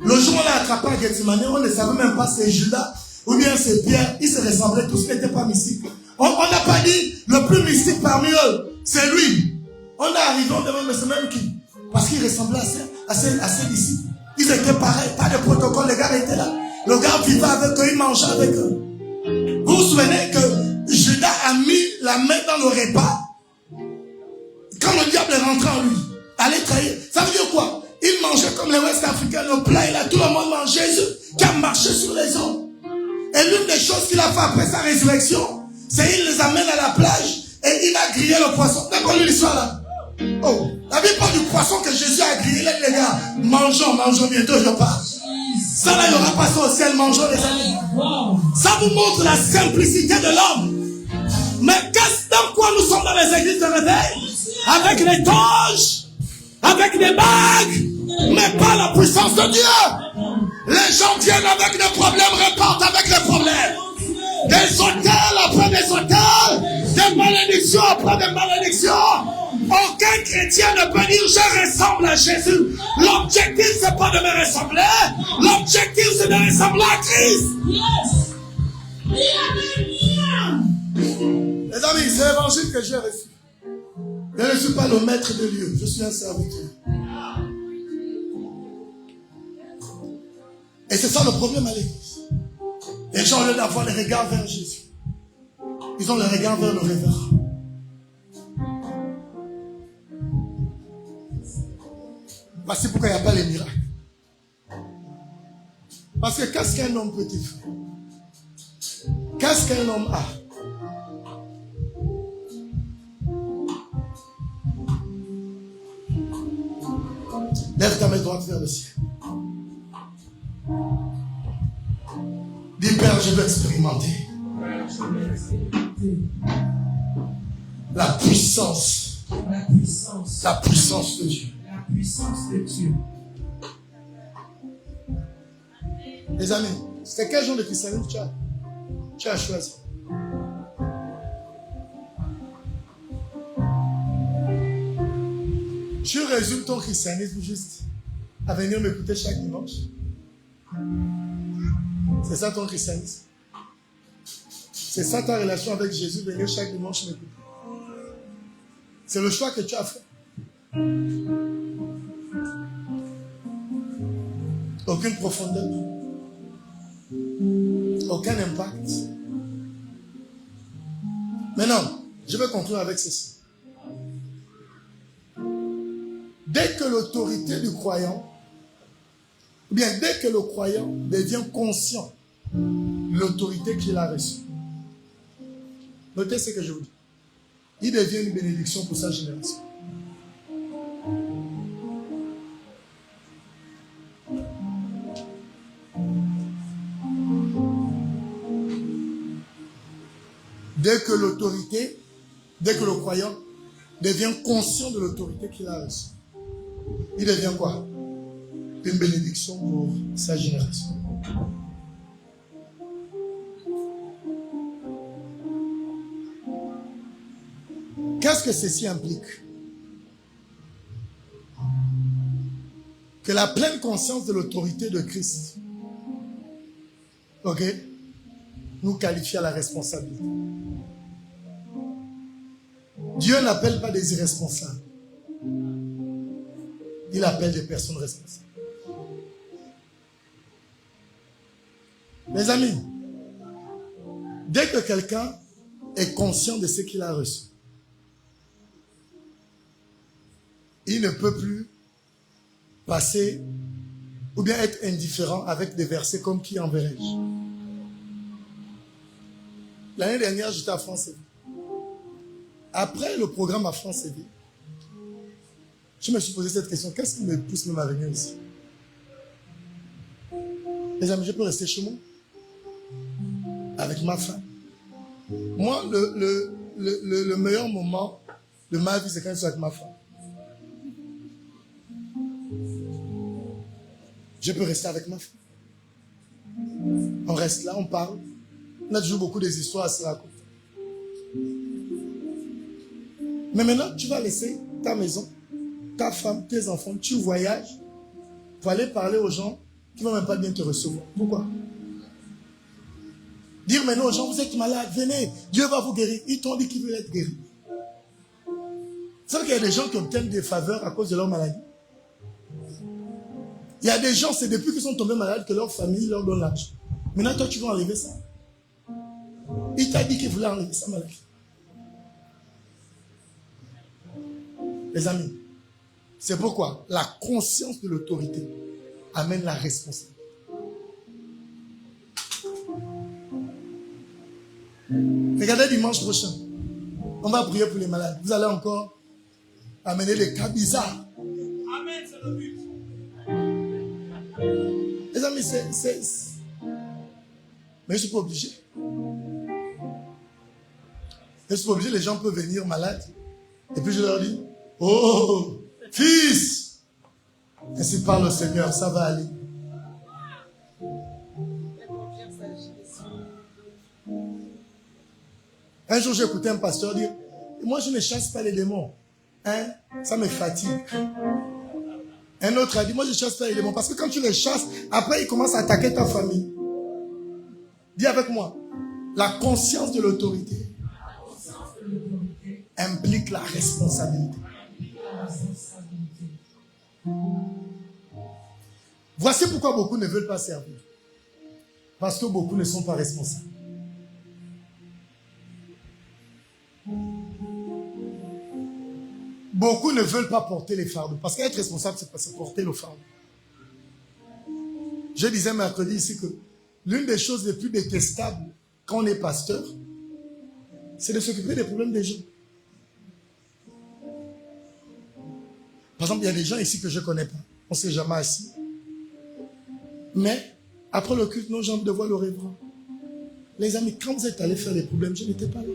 le jour où on l'a attrapé à Gethsemane, on ne savait même pas si c'est Judas ou bien c'est Pierre. Ils se ressemblaient tous, ils n'étaient pas mystiques. On n'a pas dit le plus mystique parmi eux, c'est lui. On est arrivé, on demande, mais c'est même qui? Parce qu'il ressemblait à ses disciples. Ils étaient pareils, pas de protocole, les gars étaient là. Le gars vivait avec eux, il mangeait avec eux. Vous vous souvenez que Judas a mis la main dans le repas quand le diable est rentré en lui, allait trahir. Ça veut dire quoi? Il mangeait comme les Ouest-Africains, le plat, et là, tout le monde mange. Jésus qui a marché sur les eaux. Et l'une des choses qu'il a fait après sa résurrection, c'est qu'il les amène à la plage et il a grillé le poisson. T'as connu l'histoire là? Oh, la Bible parle du poisson que Jésus a grillé. Les gars, mangeons, bientôt je pars. Ça là, il n'y aura pas ça au ciel, mangeons les amis. Ça vous montre la simplicité de l'homme. Mais qu'est-ce dans quoi nous sommes dans les églises de réveil? avec les toges, avec des bagues, mais pas la puissance de Dieu. Les gens viennent avec des problèmes, repartent avec des problèmes. Des hôtels après des hôtels, des malédictions après des malédictions. Aucun chrétien ne peut dire je ressemble à Jésus. L'objectif c'est pas de me ressembler. L'objectif c'est de ressembler à Christ. Les amis, c'est l'évangile que j'ai reçu. Je ne suis pas le maître de Dieu, je suis un serviteur. Et c'est ça le problème à l'église. Les gens, au lieu d'avoir les regards vers Jésus, ils ont le regard vers le révérend. Voici pourquoi il n'y a pas les miracles. Parce que qu'est-ce qu'un homme peut-il faire? Qu'est-ce qu'un homme a? Lève ta main droite vers le ciel. Dis, Père, je veux expérimenter la puissance de Dieu. La puissance de Dieu. Les amis, c'est quel genre de christianisme tu as choisi? Tu résumes ton christianisme juste à venir m'écouter chaque dimanche? C'est ça ton christianisme? C'est ça ta relation avec Jésus, venir chaque dimanche m'écouter? C'est le choix que tu as fait. Aucune profondeur, aucun impact. Maintenant, je vais conclure avec ceci. Dès que l'autorité du croyant, ou bien dès que le croyant devient conscient de l'autorité qu'il a reçue, notez ce que je vous dis. Il devient une bénédiction pour sa génération. Dès que le croyant devient conscient de l'autorité qu'il a reçue, il devient quoi? Une bénédiction pour sa génération. Qu'est-ce que ceci implique? Que la pleine conscience de l'autorité de Christ, ok, nous qualifie à la responsabilité. Dieu n'appelle pas des irresponsables. Il appelle des personnes responsables. Mes amis, dès que quelqu'un est conscient de ce qu'il a reçu, il ne peut plus passer ou bien être indifférent avec des versets comme qui enverrai-je. L'année dernière, j'étais à France TV. Après le programme à France TV, je me suis posé cette question. Qu'est-ce qui me pousse même à venir ici? Les amis, je peux rester chez moi avec ma femme. Moi, le meilleur moment de ma vie, c'est quand je suis avec ma femme. Je peux rester avec ma femme. On reste là, on parle. On a toujours beaucoup des histoires à se raconter. Mais maintenant, tu vas laisser ta maison, ta femme, tes enfants, tu voyages pour aller parler aux gens qui ne vont même pas bien te recevoir. Pourquoi? Dire maintenant aux gens, vous êtes malades, venez, Dieu va vous guérir. Ils t'ont dit qu'ils veulent être guéris. Vous savez qu'il y a des gens qui obtiennent des faveurs à cause de leur maladie. Il y a des gens, c'est depuis qu'ils sont tombés malades que leur famille leur donne l'argent. Maintenant, toi, tu vas enlever ça. Il t'a dit qu'il voulait enlever sa maladie. Les amis, c'est pourquoi la conscience de l'autorité amène la responsabilité. Regardez dimanche prochain, on va prier pour les malades. Vous allez encore amener des cas bizarres. Amen, c'est le but. Les amis, mais je ne suis pas obligé. Je ne suis pas obligé, les gens peuvent venir malades. Et puis je leur dis, Oh, fils, ainsi parle le Seigneur, ça va aller. Un jour, j'ai écouté un pasteur dire, moi je ne chasse pas les démons, hein, ça me fatigue. Un autre a dit, moi je ne chasse pas les démons, parce que quand tu les chasses, après ils commencent à attaquer ta famille. Dis avec moi, la conscience de l'autorité implique la responsabilité. Voici pourquoi beaucoup ne veulent pas servir. Parce que beaucoup ne sont pas responsables. Beaucoup ne veulent pas porter les fardeaux. Parce qu'être responsable, c'est porter le fardeau. Je disais mercredi ici que l'une des choses les plus détestables quand on est pasteur, c'est de s'occuper des problèmes des gens. Par exemple, il y a des gens ici que je ne connais pas. On ne s'est jamais assis. Mais, après le culte, nos jambes de voir le révérend. Les amis, quand vous êtes allés faire les problèmes, je n'étais pas là.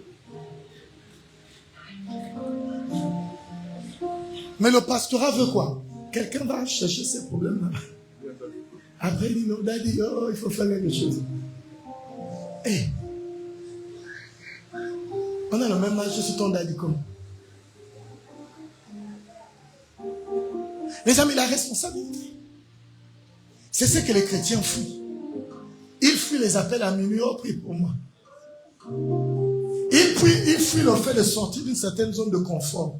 Mais le pastorat veut quoi? Quelqu'un va chercher ses problèmes là. Après, il dit, non, daddy, oh, il faut faire quelque chose. Hey. On a le même âge, je suis ton daddy comme. Les amis, la responsabilité, c'est ce que les chrétiens fuient. Ils fuient les appels à minuit, oh, prie pour moi. Ils fuient le fait de sortir d'une certaine zone de confort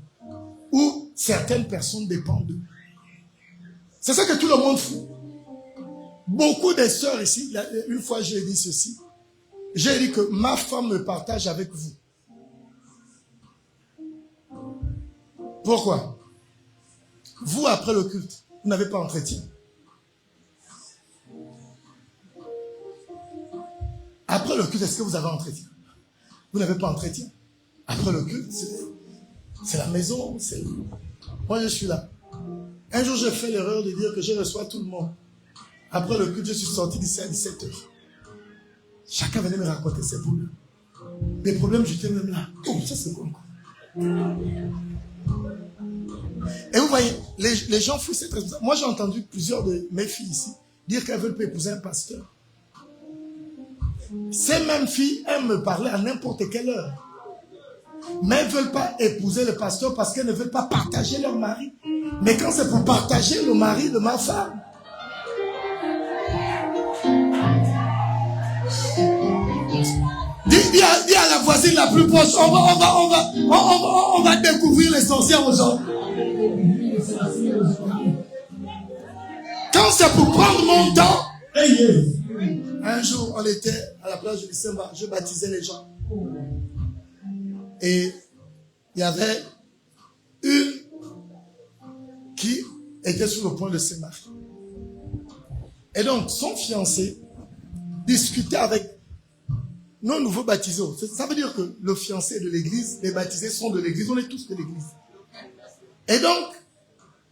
où certaines personnes dépendent d'eux. C'est ça que tout le monde fout. Beaucoup des sœurs ici, une fois j'ai dit ceci, j'ai dit que ma femme me partage avec vous. Pourquoi? Vous, après le culte, vous n'avez pas entretien. Après le culte, est-ce que vous avez entretien? Vous n'avez pas entretien. Après le culte, c'est la maison. Moi, je suis là. Un jour, j'ai fait l'erreur de dire que je reçois tout le monde. Après le culte, je suis sorti d'ici à 17h. Chacun venait me raconter ses problèmes. Les problèmes, j'étais même là. Oh, ça c'est bon. Et vous voyez, les gens fouillent cette responsabilité. Moi, j'ai entendu plusieurs de mes filles ici dire qu'elles veulent pas épouser un pasteur. Ces mêmes filles aiment me parler à n'importe quelle heure. Mais elles ne veulent pas épouser le pasteur parce qu'elles ne veulent pas partager leur mari. Mais quand c'est pour partager le mari de ma femme, dis à la voisine la plus proche, on va découvrir les sorcières aujourd'hui. Quand c'est pour prendre mon temps, un jour on était à la plage de Bissemba, je baptisais les gens. Et il y avait une qui était sur le point de se marier. Et donc son fiancé discutait avec nos nouveaux baptisés. Ça veut dire que le fiancé est de l'église, les baptisés sont de l'église, on est tous de l'église. Et donc,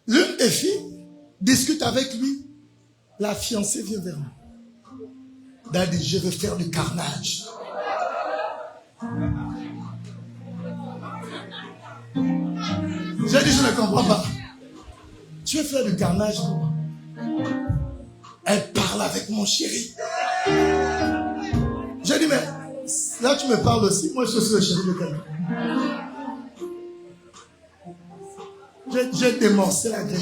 l'une des filles discute avec lui. La fiancée vient vers moi. Daddy, je veux faire du carnage. J'ai dit, je ne comprends pas. Tu veux faire du carnage, comment? Elle parle avec mon chéri. J'ai dit, mais là tu me parles aussi. Moi je suis le chéri de quelqu'un. J'ai démorcé la grenade.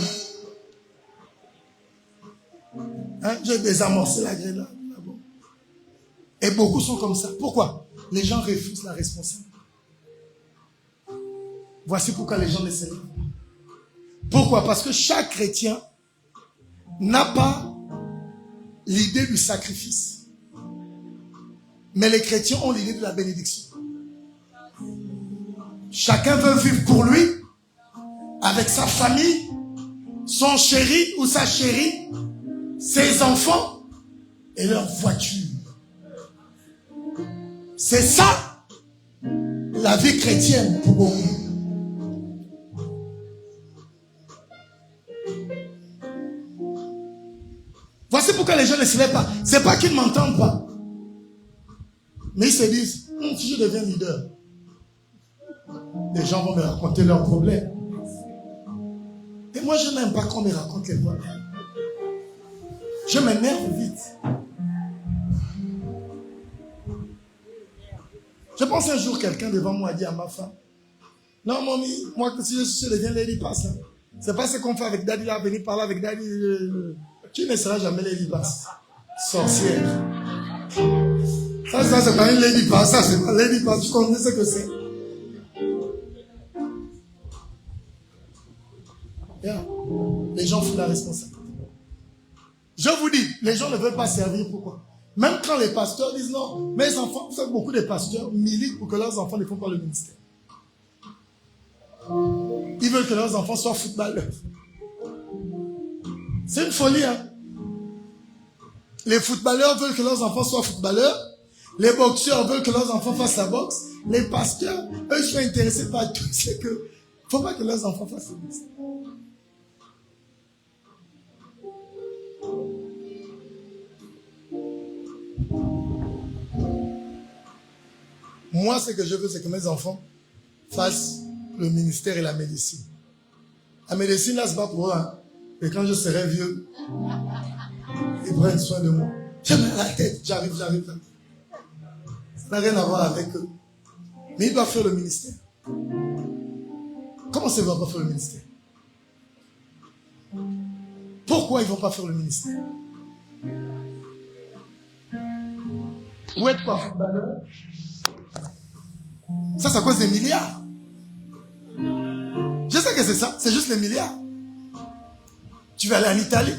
Hein? J'ai désamorcé la grenade. Et beaucoup sont comme ça. Pourquoi? Les gens refusent la responsabilité. Voici pourquoi les gens ne célèbrent pas. Pourquoi? Parce que chaque chrétien n'a pas l'idée du sacrifice. Mais les chrétiens ont l'idée de la bénédiction. Chacun veut vivre pour lui, avec sa famille, son chéri ou sa chérie, ses enfants et leur voiture. C'est ça, la vie chrétienne pour beaucoup. Voici pourquoi les gens ne se lèvent pas. C'est pas qu'ils ne m'entendent pas. Mais ils se disent, si je deviens leader, les gens vont me raconter leurs problèmes. Et moi, je n'aime pas qu'on me raconte les problèmes. Je m'énerve vite. Je pense un jour, quelqu'un devant moi a dit à ma femme, non, mamie, moi, si je deviens Lady Pass, hein, c'est pas ce qu'on fait avec Daddy, là, venir parler avec Daddy. Tu ne seras jamais Lady Pass. Sorcière. Ça, c'est pas une Lady Pass, ça, c'est pas Lady Pass. Tu connais ce que c'est? Yeah. Les gens font la responsabilité. Je vous dis, les gens ne veulent pas servir. Pourquoi? Même quand les pasteurs disent non, mes enfants, vous savez, beaucoup de pasteurs militent pour que leurs enfants ne font pas le ministère. Ils veulent que leurs enfants soient footballeurs. C'est une folie, hein? Les footballeurs veulent que leurs enfants soient footballeurs. Les boxeurs veulent que leurs enfants fassent la boxe. Les pasteurs, eux, ils sont intéressés par tout. C'est que, il ne faut pas que leurs enfants fassent le ministère. Moi, ce que je veux, c'est que mes enfants fassent le ministère et la médecine. La médecine, là, c'est pas pour eux. Hein. Et quand je serai vieux, ils prennent soin de moi. Je mets la tête, j'arrive. Ça n'a rien à voir avec eux. Mais ils doivent faire le ministère. Comment ça, ils ne vont pas faire le ministère? Pourquoi ils ne vont pas faire le ministère? Où est-ce pas footballeur? Ça, c'est à cause des milliards. Je sais que c'est ça, c'est juste les milliards. Tu vas aller en Italie.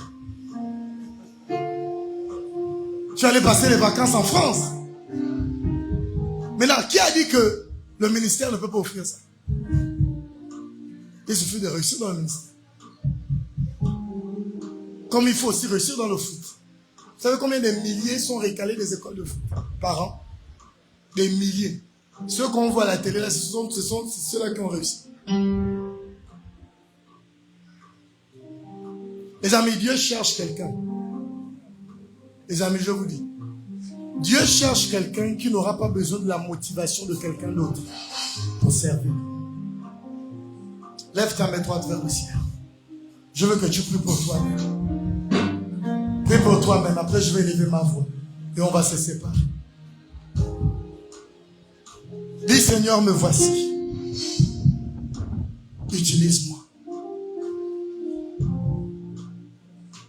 Tu vas aller passer les vacances en France. Maintenant, qui a dit que le ministère ne peut pas offrir ça? Il suffit de réussir dans le ministère. Comme il faut aussi réussir dans le foot. Vous savez combien de milliers sont recalés des écoles de foot par an? Des milliers. Ceux qu'on voit à la télé, là, ce sont ceux-là qui ont réussi. Les amis, Dieu cherche quelqu'un. Les amis, je vous dis, Dieu cherche quelqu'un qui n'aura pas besoin de la motivation de quelqu'un d'autre pour servir. Lève ta main droite vers le ciel. Je veux que tu pries pour toi-même. Prie pour toi-même. Après, je vais élever ma voix. Et on va se séparer. Dis, Seigneur, me voici. Utilise-moi.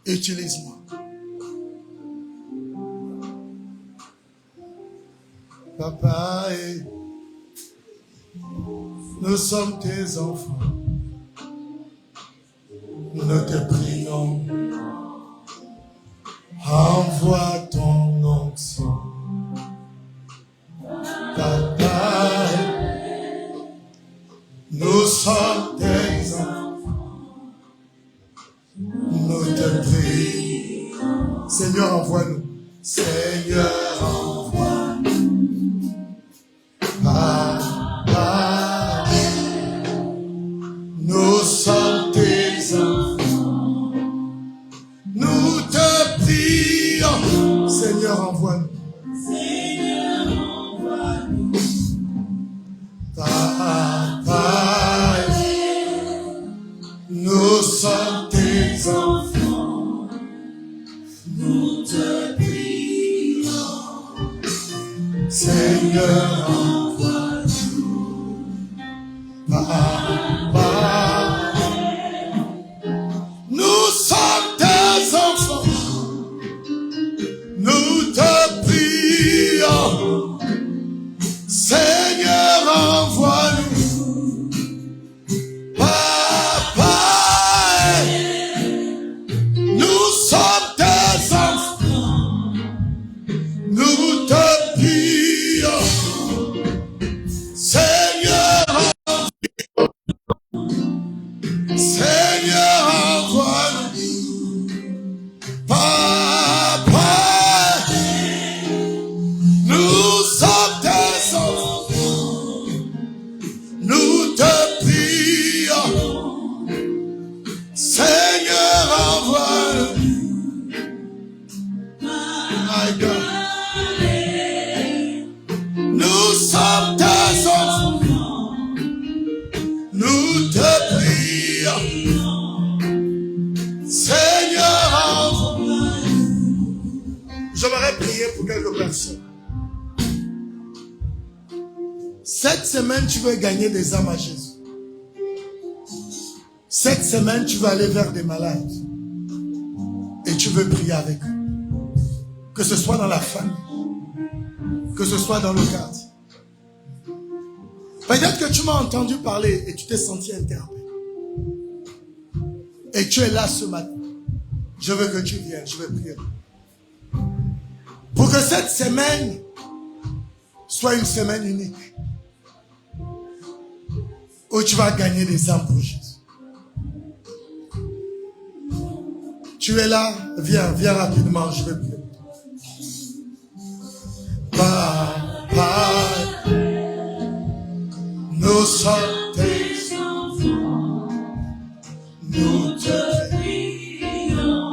Utilise-moi. Papa, nous sommes tes enfants. Nous te prions. Envoie ton onction. Papa, nous sommes tes enfants. Nous te prions. Seigneur, envoie-nous. Seigneur, envoie-nous. Papa, nous sommes tes enfants. Nous te prions. Seigneur, envoie-nous. Seigneur, envoie-nous. Papa, nous sommes tes enfants. Nous te prions. Seigneur, envoie-nous. Papa, nous sommes tes enfants. Nous te prions. Seigneur, envoie-nous. Papa, nous sommes tes enfants. Nous te prions. pour quelques personnes. Cette semaine, tu veux gagner des âmes à Jésus. Cette semaine, tu vas aller vers des malades. Et tu veux prier avec eux. Que ce soit dans la famille. Que ce soit dans le quartier. Peut-être que tu m'as entendu parler et tu t'es senti interpellé. Et tu es là ce matin. Je veux que tu viennes, je vais prier. Pour que cette semaine soit une semaine unique. Où tu vas gagner des âmes pour Jésus. Tu es là, viens rapidement, je vais prier. Papa, nous sommes tes enfants, nous te prions,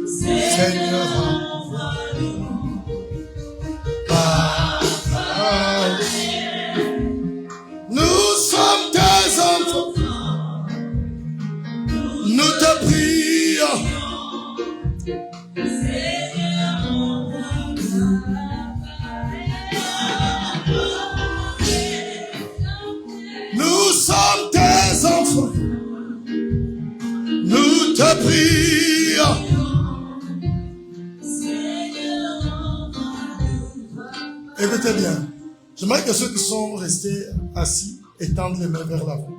Seigneur, envoie-nous. Papa, nous sommes tes enfants, nous te prions, Seigneur, envoie-nous. Nous sommes tes enfants. Nous te prions. Écoutez bien. J'aimerais que ceux qui sont restés assis étendent les mains vers l'avant.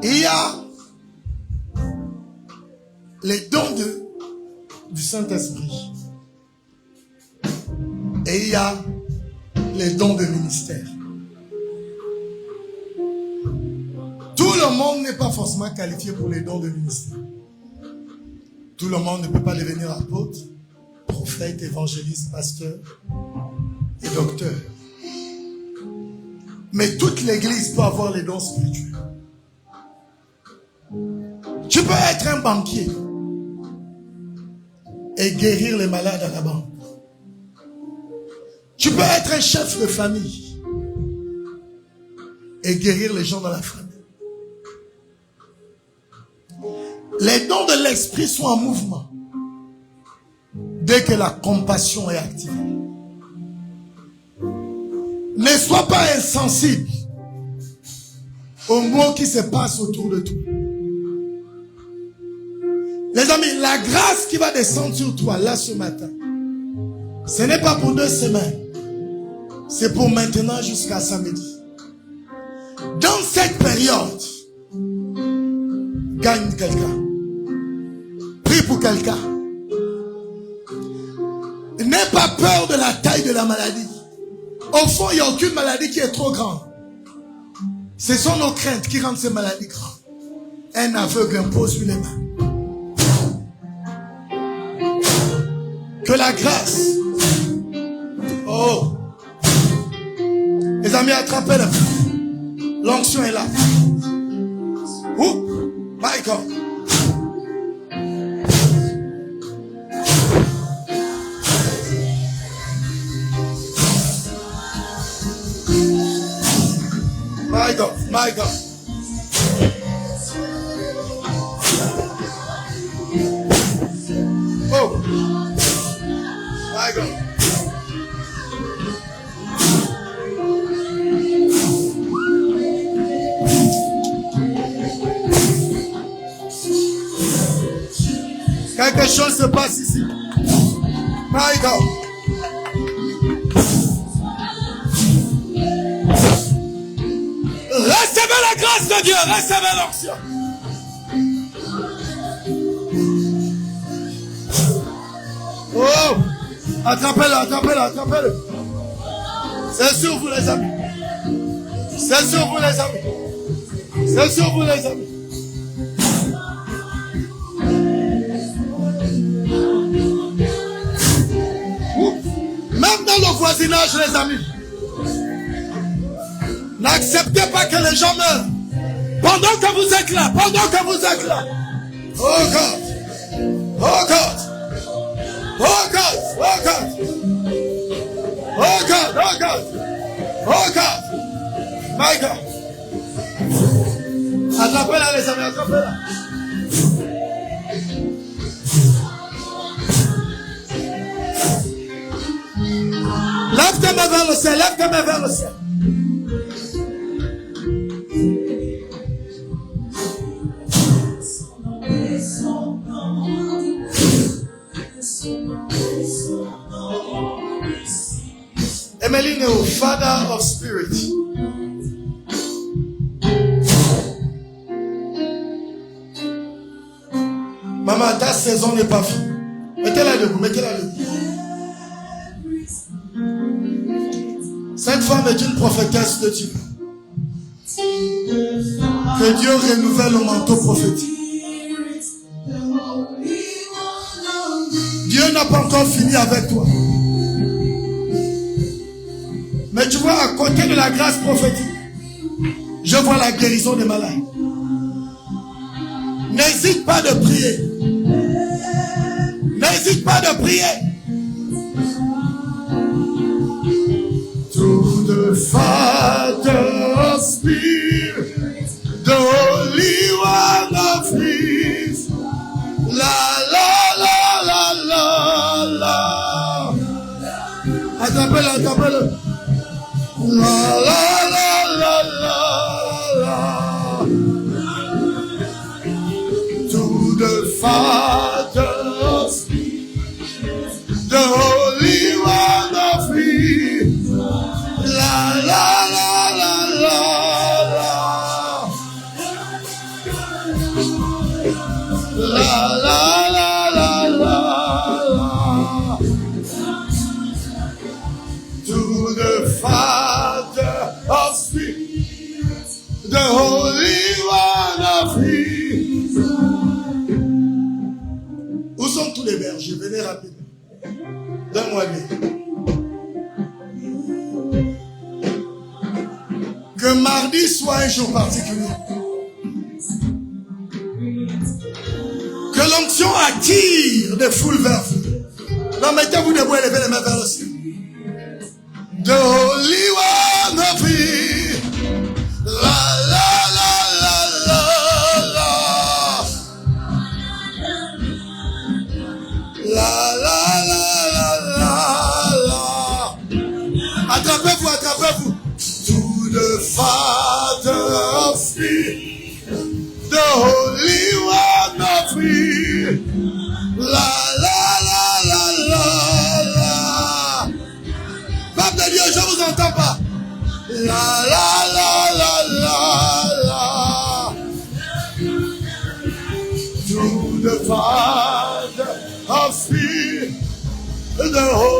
Il y a les dons du Saint-Esprit. Et il y a les dons de ministère. Tout le monde n'est pas forcément qualifié pour les dons de ministère. Tout le monde ne peut pas devenir apôtre, prophète, évangéliste, pasteur et docteur. Mais toute l'église peut avoir les dons spirituels. Tu peux être un banquier et guérir les malades à la banque. Tu peux être un chef de famille et guérir les gens dans la famille. Les dons de l'esprit sont en mouvement dès que la compassion est activée. Ne sois pas insensible aux mots qui se passent autour de toi. Les amis, la grâce qui va descendre sur toi là ce matin, ce n'est pas pour 2 semaines. C'est pour maintenant jusqu'à samedi. Dans cette période, gagne quelqu'un. Prie pour quelqu'un. N'aie pas peur de la taille de la maladie. Au fond, il n'y a aucune maladie qui est trop grande. Ce sont nos craintes qui rendent ces maladies grandes. Un aveugle impose-lui les mains. Que la grâce. Oh. Les amis, attrapez-le. L'onction est là. Oh, my God. My God, my God. Oh, my God. Quelque chose se passe ici. My God. Recevez la grâce de Dieu. Recevez l'onction. Oh. Attrapez-le, attrapez-le, attrapez-le. C'est sur vous les amis. C'est sur vous les amis. C'est sur vous les amis. Même dans le voisinage, les amis. N'acceptez pas que les gens meurent. Pendant que vous êtes là. Pendant que vous êtes là. Oh God. Oh God. Oh God. Oh God. Oh God. Oh God. Oh God. My God. Attrapez-la les amis. Attrapez-la. ciel. Lève tes mains vers le ciel. Emeline, Father of Spirit. Maman, ta saison n'est pas finie. Mettez-la debout, mettez-la debout. Cette femme est une prophétesse de Dieu. Que Dieu renouvelle le manteau prophétique. Dieu n'a pas encore fini avec toi. Mais tu vois, à côté de la grâce prophétique, je vois la guérison des malades. N'hésite pas de prier. N'hésite pas de prier. To the Father Spirit, the Holy One of His. La la la la la la. Attrapez-le, attrapez-le. La la la la la la. To the Father Spirit, the Holy One of His. La la la la la la. La la la la la. To the Father of Spirit, the Holy One of His. Où sont tous les bergers? Venez rapidement. Donne-moi les. Que mardi soit un jour particulier. Que l'onction attire des foules vers vous. Non, mettez-vous debout et levez les mains vers le ciel. The Holy One of His. La la la la la la. La la la la la la. Attrapez-vous, attrapez-vous. To the Father of Spirit, the Holy One of His. La la la la la la. Peuple de Dieu, je vous entends pas. La la la la la la. To the Father of Spirit, the Holy